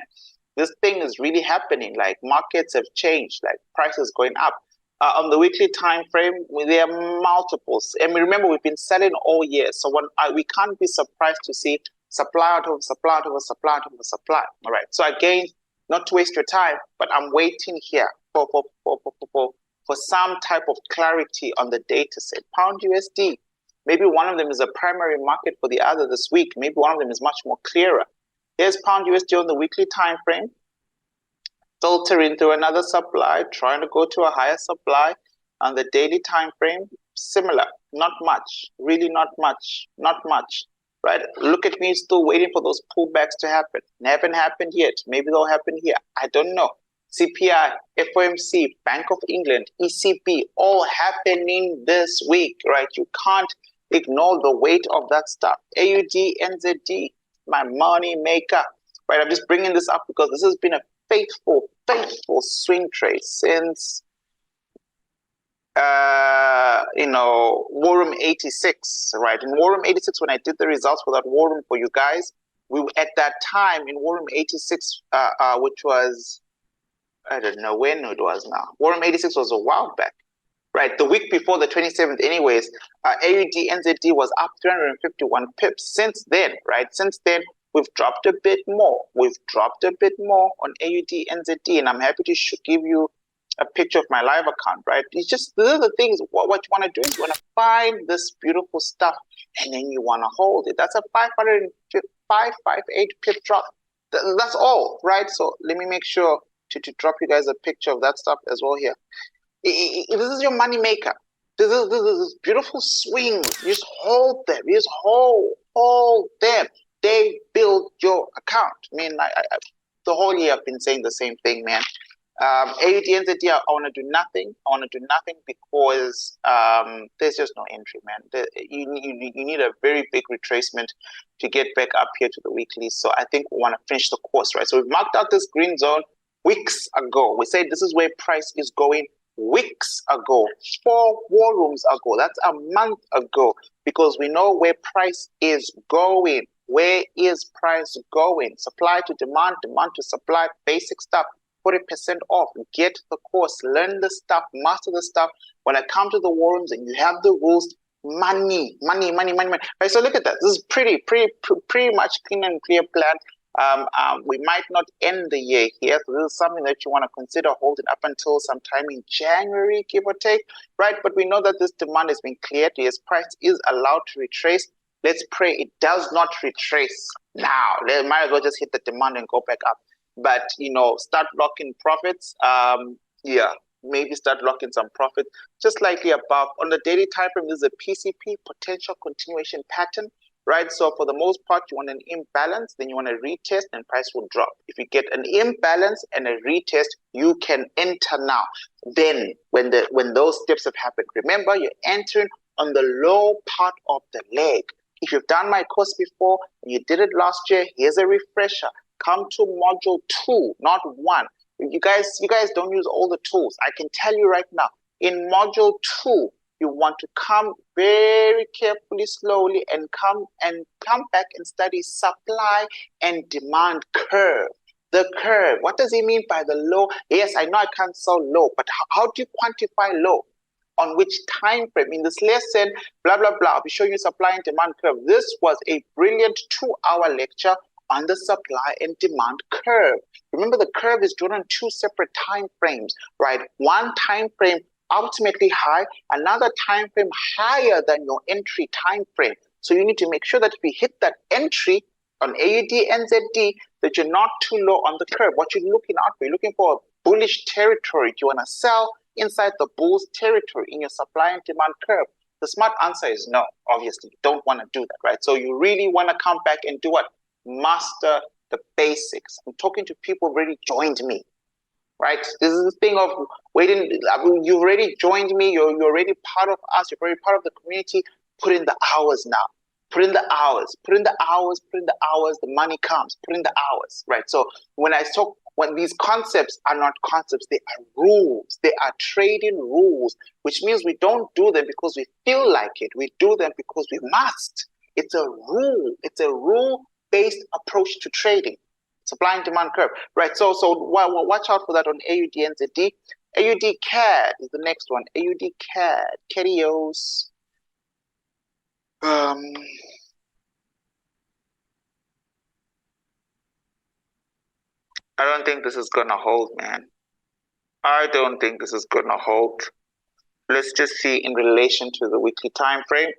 this thing is really happening. Like, markets have changed, like prices going up. On the weekly time frame, there are multiples. And remember, we've been selling all year. So we can't be surprised to see supply out of supply out of supply out of supply. All right. So again, not to waste your time, but I'm waiting here for some type of clarity on the data set. Pound USD. Maybe one of them is a primary market for the other this week. Maybe one of them is much more clearer. Here's Pound USD on the weekly time frame. Filtering through another supply, trying to go to a higher supply. On the daily time frame, similar, not much, really not much, right? Look at me still waiting for those pullbacks to happen. They haven't happened yet. Maybe they'll happen here. I don't know. CPI, FOMC, Bank of England, ECB, all happening this week, right? You can't ignore the weight of that stuff. AUDNZD, my money maker, right? I'm just bringing this up because this has been a faithful swing trade since you know, War Room 86, right? In War Room 86, when I did the results for that War Room for you guys, we were at that time in War Room 86, which was, I don't know when it was now. War Room 86 was a while back, right? The week before the 27th anyways, AUDNZD was up 351 pips. Since then, right? Since then, we've dropped a bit more. We've dropped a bit more on AUDNZD, and I'm happy to give you a picture of my live account, right? It's just, these are the things, what you want to do is you want to find this beautiful stuff, and then you want to hold it. That's a 0.558 pip drop. That's all, right? So let me make sure to drop you guys a picture of that stuff as well here. This is your money maker. This is beautiful swings. You just hold them. You just hold them. They build your account. I mean, the whole year I've been saying the same thing, man. AUDNZD, I want to do nothing. I want to do nothing because there's just no entry, man. You need a very big retracement to get back up here to the weekly. So I think we want to finish the course, right? So we've marked out this green zone weeks ago. We said this is where price is going weeks ago, 4 war rooms ago. That's a month ago, because we know where price is going. Where is price going? Supply to demand, demand to supply, basic stuff. 40% off. Get the course, learn the stuff, master the stuff. When I come to the war rooms and you have the rules, money. Right, so look at that. This is pretty much clean and clear plan. We might not end the year here, so this is something that you want to consider holding up until sometime in January, give or take, right? But we know that this demand has been cleared. Yes, price is allowed to retrace. Let's pray it does not retrace now. They might as well just hit the demand and go back up. But, you know, start locking profits. Yeah, maybe start locking some profit just slightly above. On the daily time frame, this is a PCP, potential continuation pattern, right? So for the most part, you want an imbalance, then you want to retest and price will drop. If you get an imbalance and a retest, you can enter now. Then when those steps have happened, remember you're entering on the low part of the leg. If you've done my course before and you did it last year, here's a refresher. Come to module 2, not 1. You guys don't use all the tools. I can tell you right now, in module 2, you want to come very carefully, slowly, and come back and study supply and demand curve. The curve. What does it mean by the low? Yes, I know I can't sell low, but how do you quantify low? On which time frame? In this lesson, blah, blah, blah. I'll be showing you supply and demand curve. This was a brilliant 2-hour lecture on the supply and demand curve. Remember, the curve is drawn on 2 separate time frames, right? One time frame ultimately high, another time frame higher than your entry time frame. So you need to make sure that if you hit that entry on AUDNZD, that you're not too low on the curve. What you're looking out for, you're looking for a bullish territory. Do you want to sell inside the bull's territory in your supply and demand curve? The smart answer is no, obviously. You don't want to do that, right? So you really want to come back and do what? Master the basics. I'm talking to people who already joined me, right? This is the thing of waiting. You've already joined me. You're already part of us. You're already part of the community. Put in the hours now. Put in the hours. Put in the hours. Put in the hours. The money comes. Put in the hours, right? So when these concepts are not concepts, they are rules. They are trading rules, which means we don't do them because we feel like it. We do them because we must. It's a rule. It's a rule-based approach to trading. Supply and demand curve, right? So watch out for that on AUDNZD. AUDCAD is the next one. AUDCAD, Kedios. I don't think this is gonna hold, man. I don't think this is gonna hold. Let's just see in relation to the weekly time frame.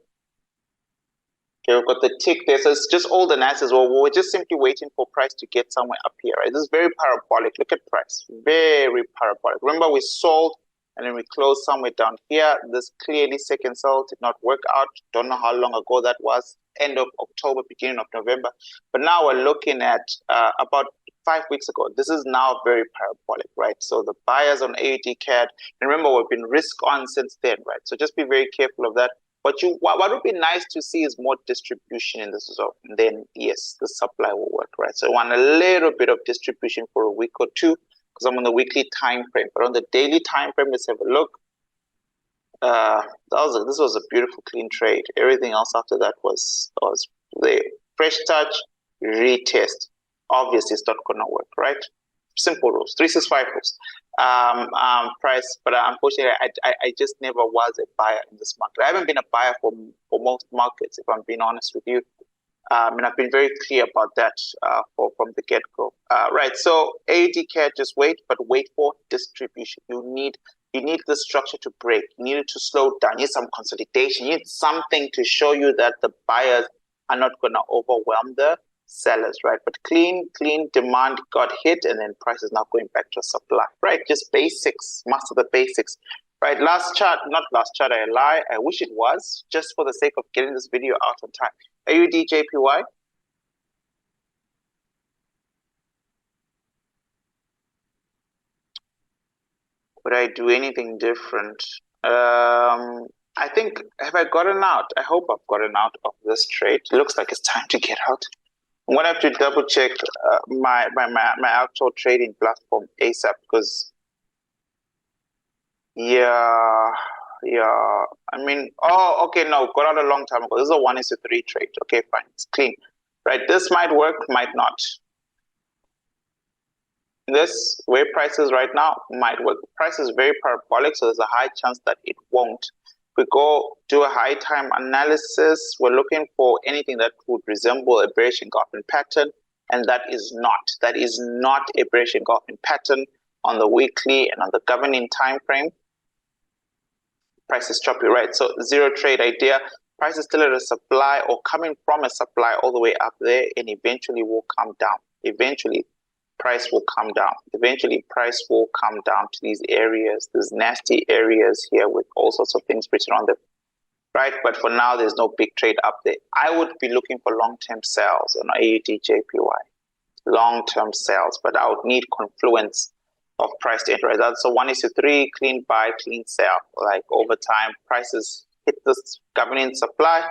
Okay, we've got the tick there. So it's just all the nices. Well, we're just simply waiting for price to get somewhere up here, right? This is very parabolic. Look at price. Very parabolic. Remember, we sold and then we closed somewhere down here. This clearly second sell did not work out. Don't know how long ago that was. End of October, beginning of November. But now we're looking at about 5 weeks ago. This is now very parabolic, right? So the buyers on AUDCAD, and remember, we've been risk on since then, right? So just be very careful of that. What would be nice to see is more distribution in this zone. And then, yes, the supply will work, right? So I want a little bit of distribution for a week or two because I'm on the weekly time frame. But on the daily time frame, let's have a look. This was a beautiful, clean trade. Everything else after that was the fresh touch, retest. Obviously, it's not going to work, right? Simple rules, 365 rules. Price, but unfortunately, I just never was a buyer in this market. I haven't been a buyer for most markets, if I'm being honest with you. And I've been very clear about that from the get-go. Right, so AUDCAD, just wait, but wait for distribution. You need the structure to break. You need it to slow down. You need some consolidation. You need something to show you that the buyers are not going to overwhelm the sellers, right? But clean demand got hit, and then price is now going back to supply, right? Just basics, master the basics, right? Last chart, not last chart, I lie. I wish it was, just for the sake of getting this video out on time. AUDJPY. Would I do anything different? I think, have I gotten out? I hope I've gotten out of this trade. It looks like it's time to get out. I'm gonna have to double check my actual trading platform ASAP, because yeah, I mean, oh, okay, no, got out a long time ago. This is a 1:3 trade. Okay, fine, it's clean, right? This might work, might not. This where price is right now might work. Price is very parabolic, so there's a high chance that it won't. If we go do a high time analysis, we're looking for anything that would resemble a bearish engulfing pattern, and that is not a bearish engulfing pattern on the weekly and on the governing time frame. Price is choppy, right? So zero trade idea. Price is still at a supply, or coming from a supply all the way up there, and eventually will come down. Eventually price will come down. Eventually price will come down to these areas, these nasty areas here with all sorts of things written on them, right? But for now, there's no big trade up there. I would be looking for long-term sales on AUDJPY, long-term sales, but I would need confluence of price to enter. Right? That's a 1:3, clean buy, clean sell. Like over time, prices hit this governing supply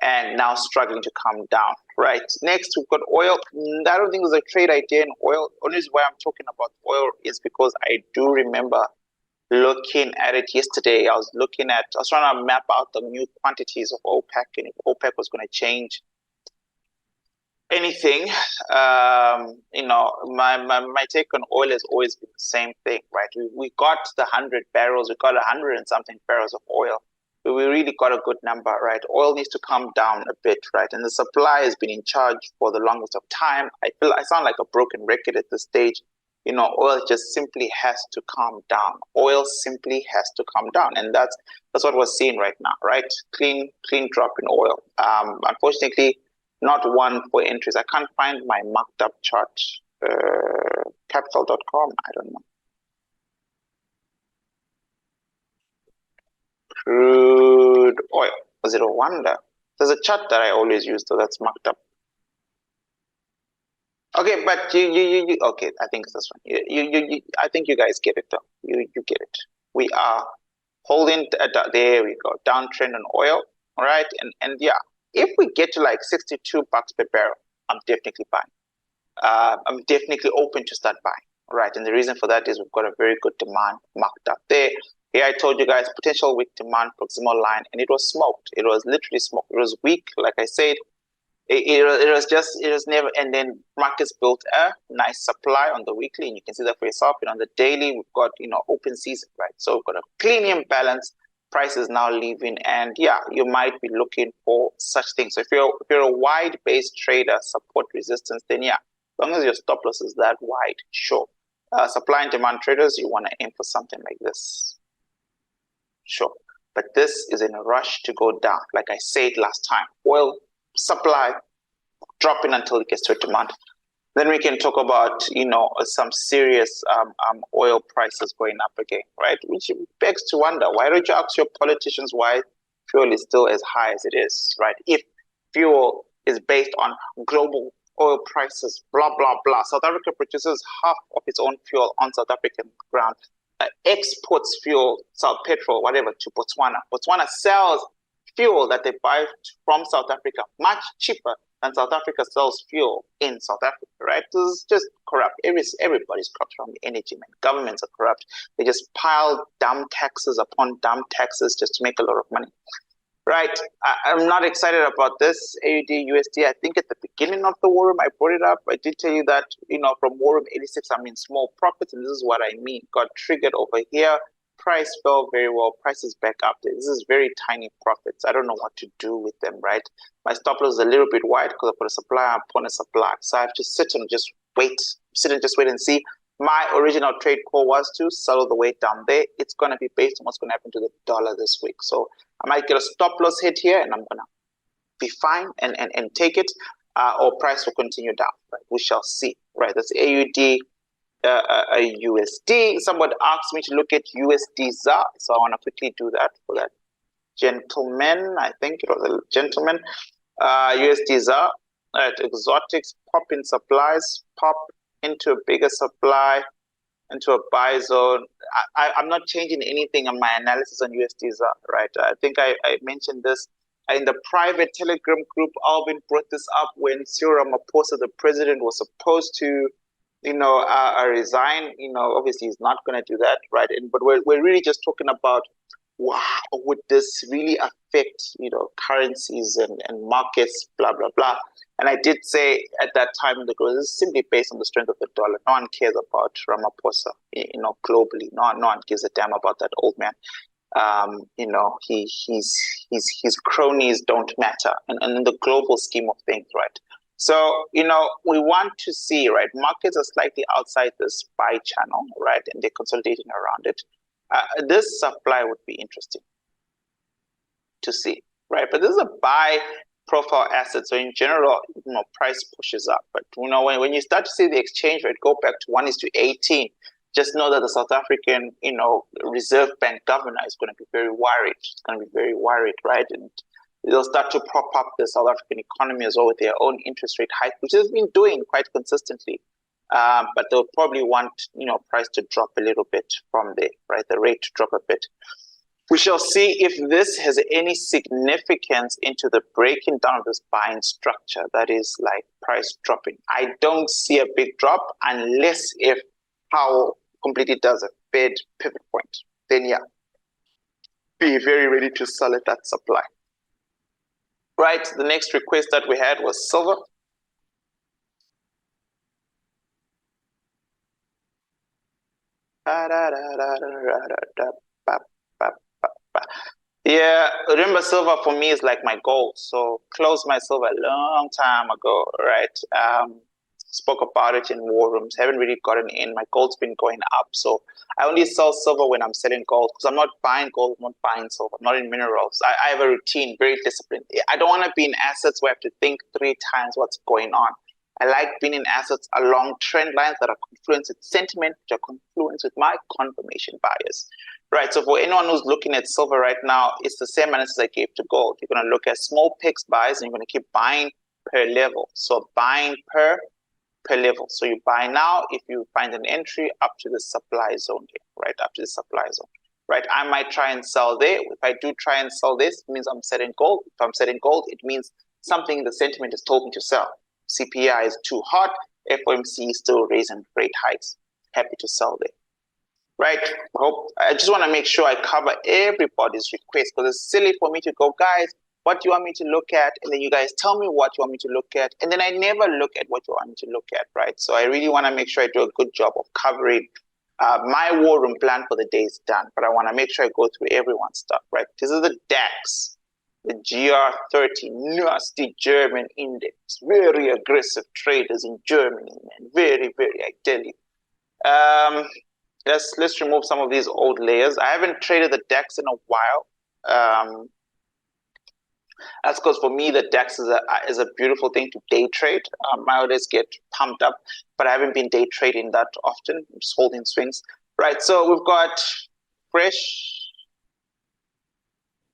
and now struggling to come down, right? Next, we've got oil. I don't think there's a trade idea in oil. Only reason why I'm talking about oil is because I do remember looking at it yesterday. I was trying to map out the new quantities of OPEC, and if OPEC was going to change anything. You know, my take on oil has always been the same thing, right? We got the 100 barrels, we got 100 and something barrels of oil. We really got a good number, right? Oil needs to come down a bit, right? And the supply has been in charge for the longest of time. I feel I sound like a broken record at this stage. You know, oil just simply has to calm down. Oil simply has to come down, and that's what we're seeing right now, right? Clean drop in oil. Unfortunately, not one for entries. I can't find my marked up chart. Capital.com. I don't know. Crude oil. Was it a wonder? There's a chart that I always use, though, that's marked up. Okay, but you okay, I think it's this one. I think you guys get it, though. You get it. We are holding, there we go, downtrend on oil, all right? And yeah, if we get to like $62 per barrel, I'm definitely buying. I'm definitely open to start buying, all right? And the reason for that is we've got a very good demand marked up there. Here I told you guys potential weak demand proximal line, and it was smoked. It was literally smoked. It was weak, like I said. It was never, and then markets built a nice supply on the weekly, and you can see that for yourself. And on the daily, we've got, you know, open season, right? So we've got a clean imbalance. Price is now leaving, and yeah, you might be looking for such things. So if you're a wide-based trader, support resistance, then yeah, as long as your stop loss is that wide, sure. Supply and demand traders, you want to aim for something like this. Sure, but this is in a rush to go down. Like I said last time, oil supply dropping until it gets to demand. Then we can talk about, you know, some serious oil prices going up again, right? Which begs to wonder, why don't you ask your politicians why fuel is still as high as it is, right? If fuel is based on global oil prices, blah, blah, blah. South Africa produces half of its own fuel on South African ground. Exports fuel, petrol, whatever, to Botswana. Botswana sells fuel that they buy from South Africa much cheaper than South Africa sells fuel in South Africa, right? This is just corrupt. Everybody's corrupt from the energy, man. Governments are corrupt. They just pile dumb taxes upon dumb taxes just to make a lot of money. Right, I'm not excited about this AUDUSD. I think at the beginning of the war room, I brought it up. I did tell you that, you know, from war room 86, I'm in small profits, and this is what I mean. Got triggered over here. Price fell very well. Price is back up there. This is very tiny profits. I don't know what to do with them, right? My stop loss is a little bit wide because I put a supply upon a supply. So I have to sit and just wait and see. My original trade call was to settle the way down there. It's going to be based on what's going to happen to the dollar this week. So I might get a stop loss hit here, and I'm going to be fine and take it. or price will continue down. Right? We shall see. Right? That's AUD. USD. Somebody asked me to look at USDZAR, so I want to quickly do that for that gentleman. I think it was a gentleman. USDZAR. Right, exotics, pop in supplies, pop into a bigger supply, into a buy zone. I'm not changing anything on my analysis on USDZAR, right? I think I mentioned this in the private Telegram group. Alvin brought this up when Cyril Ramaphosa, the president, was supposed to resign. Obviously he's not going to do that, right? But we're really just talking about, wow, would this really affect currencies and markets, blah blah blah. And I did say at that time the growth is simply based on the strength of the dollar. No one cares about Ramaphosa, globally. No one gives a damn about that old man. His cronies don't matter, and in the global scheme of things, right? So, we want to see, right, markets are slightly outside this buy channel, right, and they're consolidating around it. This supply would be interesting to see, right? But this is a buy profile asset, so in general, price pushes up. But, when you start to see the exchange rate go back to 1:18, just know that the South African, Reserve Bank governor is going to be very worried. It's going to be very worried, right? And they'll start to prop up the South African economy as well with their own interest rate hike, which has been doing quite consistently. But they'll probably want, price to drop a little bit from there, right? The rate to drop a bit. We shall see if this has any significance into the breaking down of this buying structure that is like price dropping. I don't see a big drop unless if Powell completely does a Fed pivot point. Then yeah, be very ready to sell at that supply. Right, the next request that we had was silver. Yeah, remember silver for me is like my goal. So closed my silver a long time ago, right? Spoke about it in war rooms, haven't really gotten in. My gold's been going up. So I only sell silver when I'm selling gold because I'm not buying gold, I'm not buying silver, I'm not in minerals. I have a routine, very disciplined. I don't want to be in assets where I have to think 3 times what's going on. I like being in assets along trend lines that are confluenced with sentiment, which are confluenced with my confirmation bias. Right, so for anyone who's looking at silver right now, it's the same analysis I gave to gold. You're going to look at small picks buys and you're going to keep buying per level. So buying per level. So you buy now if you find an entry up to the supply zone here, right? Up to the supply zone, right? I might try and sell there. If I do try and sell this, it means I'm selling gold. If I'm selling gold, it means something the sentiment has told me to sell. CPI is too hot. FOMC is still raising rate hikes. Happy to sell there, right? I just want to make sure I cover everybody's request because it's silly for me to go, guys, what do you want me to look at? And then you guys tell me what you want me to look at. And then I never look at what you want me to look at, right? So I really want to make sure I do a good job of covering. My war room plan for the day is done, but I want to make sure I go through everyone's stuff, right? This is the DAX, the GR30, nasty German index, very aggressive traders in Germany, man. Very, very, I tell you. Let's remove some of these old layers. I haven't traded the DAX in a while. That's because for me, the DAX is a beautiful thing to day trade. My orders get pumped up, but I haven't been day trading that often. I'm just holding swings. Right, so we've got fresh,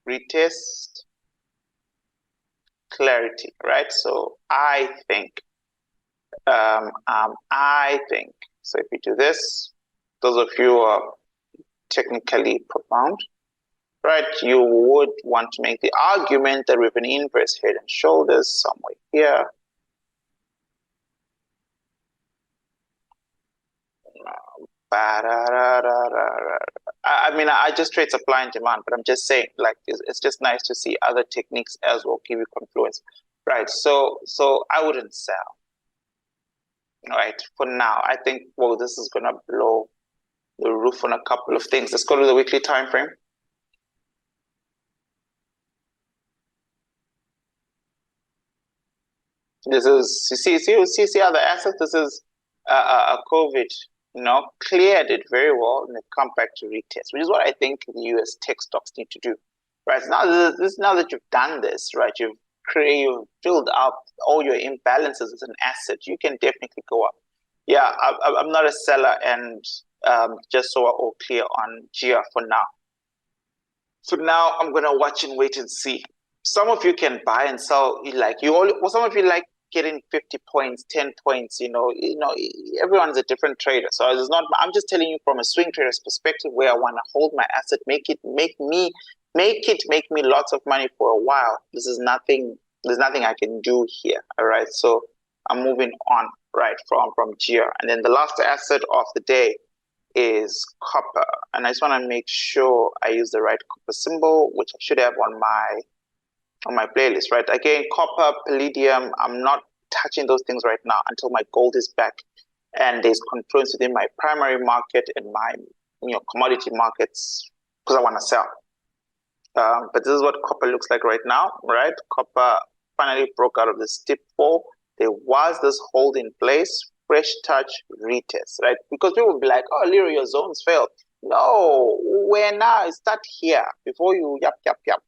retest, clarity, right? So I think, so if we do this, those of you who are technically profound, right, you would want to make the argument that we have an inverse head and shoulders somewhere here. I mean, I just trade supply and demand, but I'm just saying, like, it's just nice to see other techniques as well give you confluence, right? So I wouldn't sell, right? For now, I think, well, this is gonna blow the roof on a couple of things. Let's go to the weekly time frame. This is, see other assets. This is a COVID, cleared it very well, and they've come back to retest, which is what I think the US tech stocks need to do, right? Now that you've done this, right, you've you've filled up all your imbalances as an asset, you can definitely go up. Yeah, I'm not a seller, and just so we're all clear on GR for now. So now I'm gonna watch and wait and see. Some of you can buy and sell, some of you like getting 50 points, 10 points, everyone's a different trader. So it's not, I'm just telling you from a swing trader's perspective where I want to hold my asset, make me lots of money for a while. There's nothing I can do here. All right. So I'm moving on, right, from GR. And then the last asset of the day is copper. And I just want to make sure I use the right copper symbol, which I should have on my playlist, right? Again, copper, palladium, I'm not touching those things right now until my gold is back and there's confluence within my primary market and my commodity markets, because I want to sell. But this is what copper looks like right now, right? Copper finally broke out of the steep fall. There was this hold in place, fresh touch retest, right? Because people will be like, oh, Lero, your zones failed. No, where now? Start here before you yap.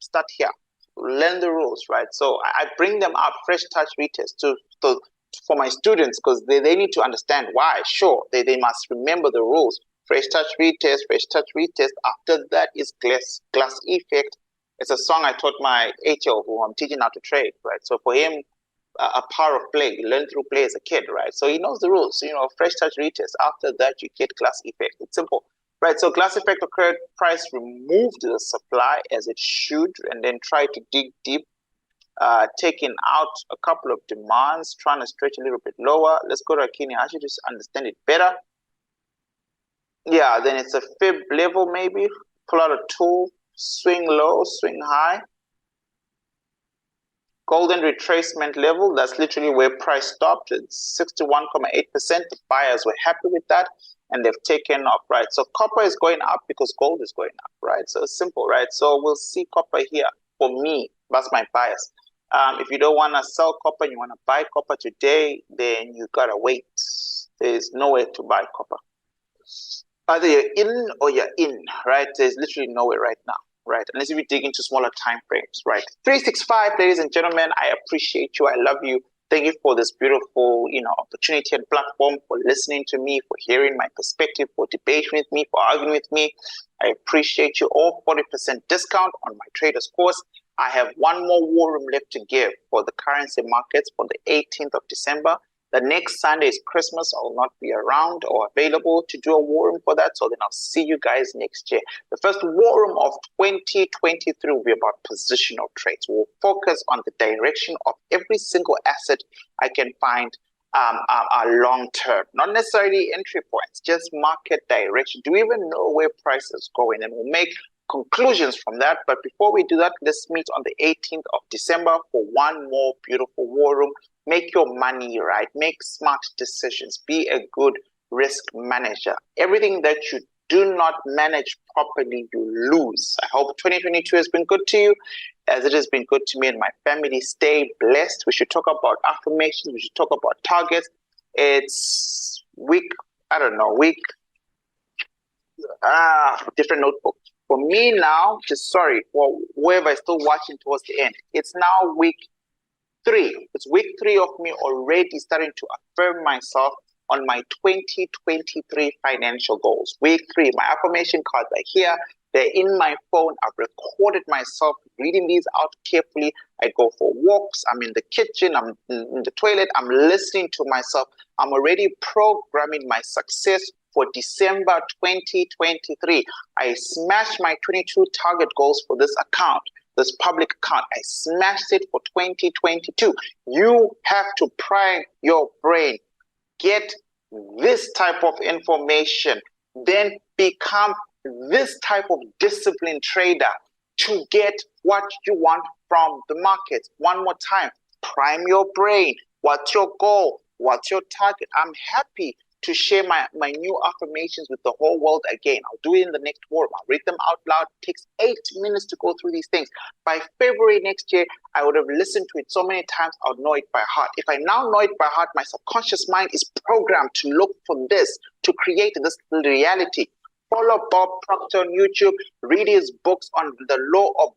Start here. Learn the rules, right? So I bring them up, fresh touch retest for my students, because they need to understand why. Sure, they must remember the rules. Fresh touch retest, fresh touch retest. After that is glass effect. It's a song I taught my 8-year-old who I'm teaching how to trade, right? So for him, a power of play, you learn through play as a kid, right? So he knows the rules. Fresh touch retest. After that, you get glass effect. It's simple. Right, so glass effect occurred, price removed the supply as it should, and then tried to dig deep, taking out a couple of demands, trying to stretch a little bit lower. Let's go to Akini. I should just understand it better. Yeah, then it's a fib level maybe. Pull out a tool, swing low, swing high. Golden retracement level, that's literally where price stopped. It's 61.8%. The buyers were happy with that, and they've taken off, right? So copper is going up because gold is going up, right? So it's simple, right? So we'll see copper here. For me, that's my bias. If you don't want to sell copper and you want to buy copper today, then you got to wait. There's nowhere to buy copper. Either you're in or you're in, right? There's literally nowhere right now. Right, unless if you dig into smaller time frames, right? 365, ladies and gentlemen, I appreciate you. I love you. Thank you for this beautiful, opportunity and platform, for listening to me, for hearing my perspective, for debating with me, for arguing with me. I appreciate you all. 40% discount on my traders course. I have one more war room left to give for the currency markets for the 18th of December. The next Sunday is Christmas. I will not be around or available to do a war room for that. So then I'll see you guys next year. The first war room of 2023 will be about positional trades. We'll focus on the direction of every single asset I can find long term. Not necessarily entry points, just market direction. Do we even know where price is going? And we'll make conclusions from that. But before we do that, let's meet on the 18th of December for one more beautiful war room. Make your money right. Make smart decisions. Be a good risk manager. Everything that you do not manage properly, you lose. I hope 2022 has been good to you, as it has been good to me and my family. Stay blessed. We should talk about affirmations. We should talk about targets. It's different notebook. For me now, for whoever is still watching towards the end, it's now week 3. It's week 3 of me already starting to affirm myself on my 2023 financial goals. Week 3, my affirmation cards are here. They're in my phone. I've recorded myself reading these out carefully. I go for walks. I'm in the kitchen. I'm in the toilet. I'm listening to myself. I'm already programming my success for December 2023. I smashed my 22 target goals for this account. This public account, I smashed it for 2022. You have to prime your brain. Get this type of information, then become this type of disciplined trader to get what you want from the market. One more time, prime your brain. What's your goal? What's your target? I'm happy to share my new affirmations with the whole world again. I'll do it in the next forum. I'll read them out loud. It takes 8 minutes to go through these things. By February next year, I would have listened to it so many times, I would know it by heart. If I now know it by heart, my subconscious mind is programmed to look for this, to create this reality. Follow Bob Proctor on YouTube. Read his books on the law of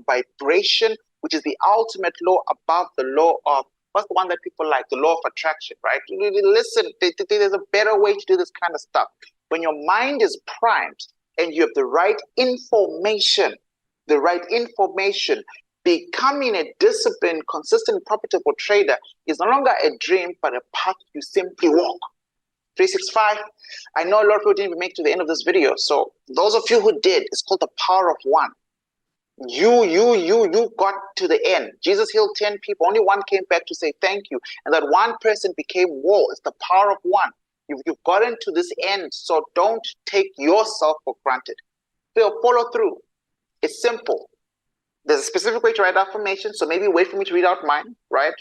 vibration. which is the ultimate law above the law of, what's the one that people like? The law of attraction, right? Listen, there's a better way to do this kind of stuff. When your mind is primed and you have the right information, becoming a disciplined, consistent, profitable trader is no longer a dream, but a path you simply walk. 365. I know a lot of people didn't even make it to the end of this video. So those of you who did, it's called the power of one. You got to the end. Jesus healed 10 people. Only one came back to say thank you. And that one person became more. It's the power of one. You've gotten to this end. So don't take yourself for granted. Follow through. It's simple. There's a specific way to write affirmation. So maybe wait for me to read out mine. Right?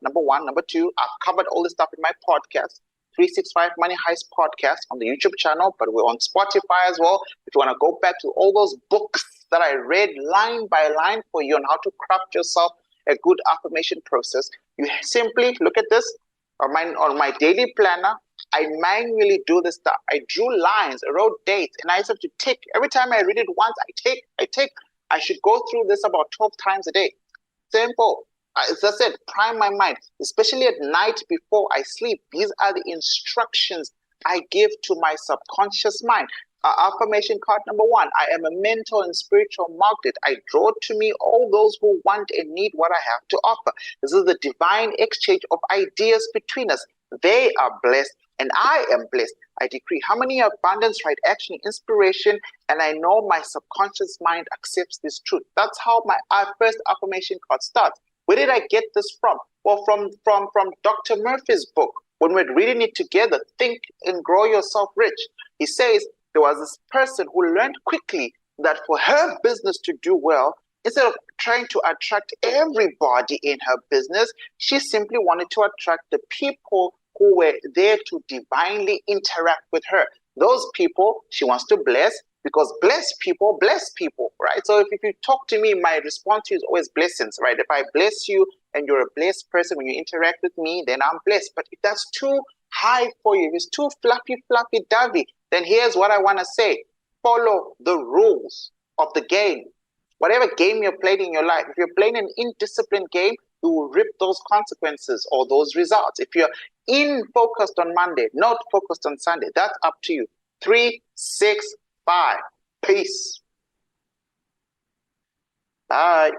Number one. Number two, I've covered all this stuff in my podcast. 365 Money Heist podcast on the YouTube channel, but we're on Spotify as well. If you want to go back to all those books that I read line by line for you on how to craft yourself a good affirmation process, you simply look at this on my daily planner. I manually do this stuff. I drew lines, I wrote dates, and I just have to tick. Every time I read it once, I tick. I should go through this about 12 times a day. Simple. As I said, prime my mind, especially at night before I sleep. These are the instructions I give to my subconscious mind. Affirmation card number one, I am a mental and spiritual magnet. I draw to me all those who want and need what I have to offer. This is the divine exchange of ideas between us. They are blessed and I am blessed. I decree harmony, abundance, right action, inspiration, and I know my subconscious mind accepts this truth. That's how my first affirmation card starts. Where did I get this from? Well, from Dr. Murphy's book. When we're reading it together, Think and Grow Yourself Rich. He says there was this person who learned quickly that for her business to do well, instead of trying to attract everybody in her business, she simply wanted to attract the people who were there to divinely interact with her. Those people she wants to bless, because bless people, right? So if you talk to me, my response to you is always blessings, right? If I bless you and you're a blessed person, when you interact with me, then I'm blessed. But if that's too high for you, if it's too fluffy-dovey, then here's what I want to say. Follow the rules of the game. Whatever game you're playing in your life, if you're playing an indisciplined game, you will reap those consequences or those results. If you're focused on Monday, not focused on Sunday, that's up to you. 3, 6, 5. Peace. Bye.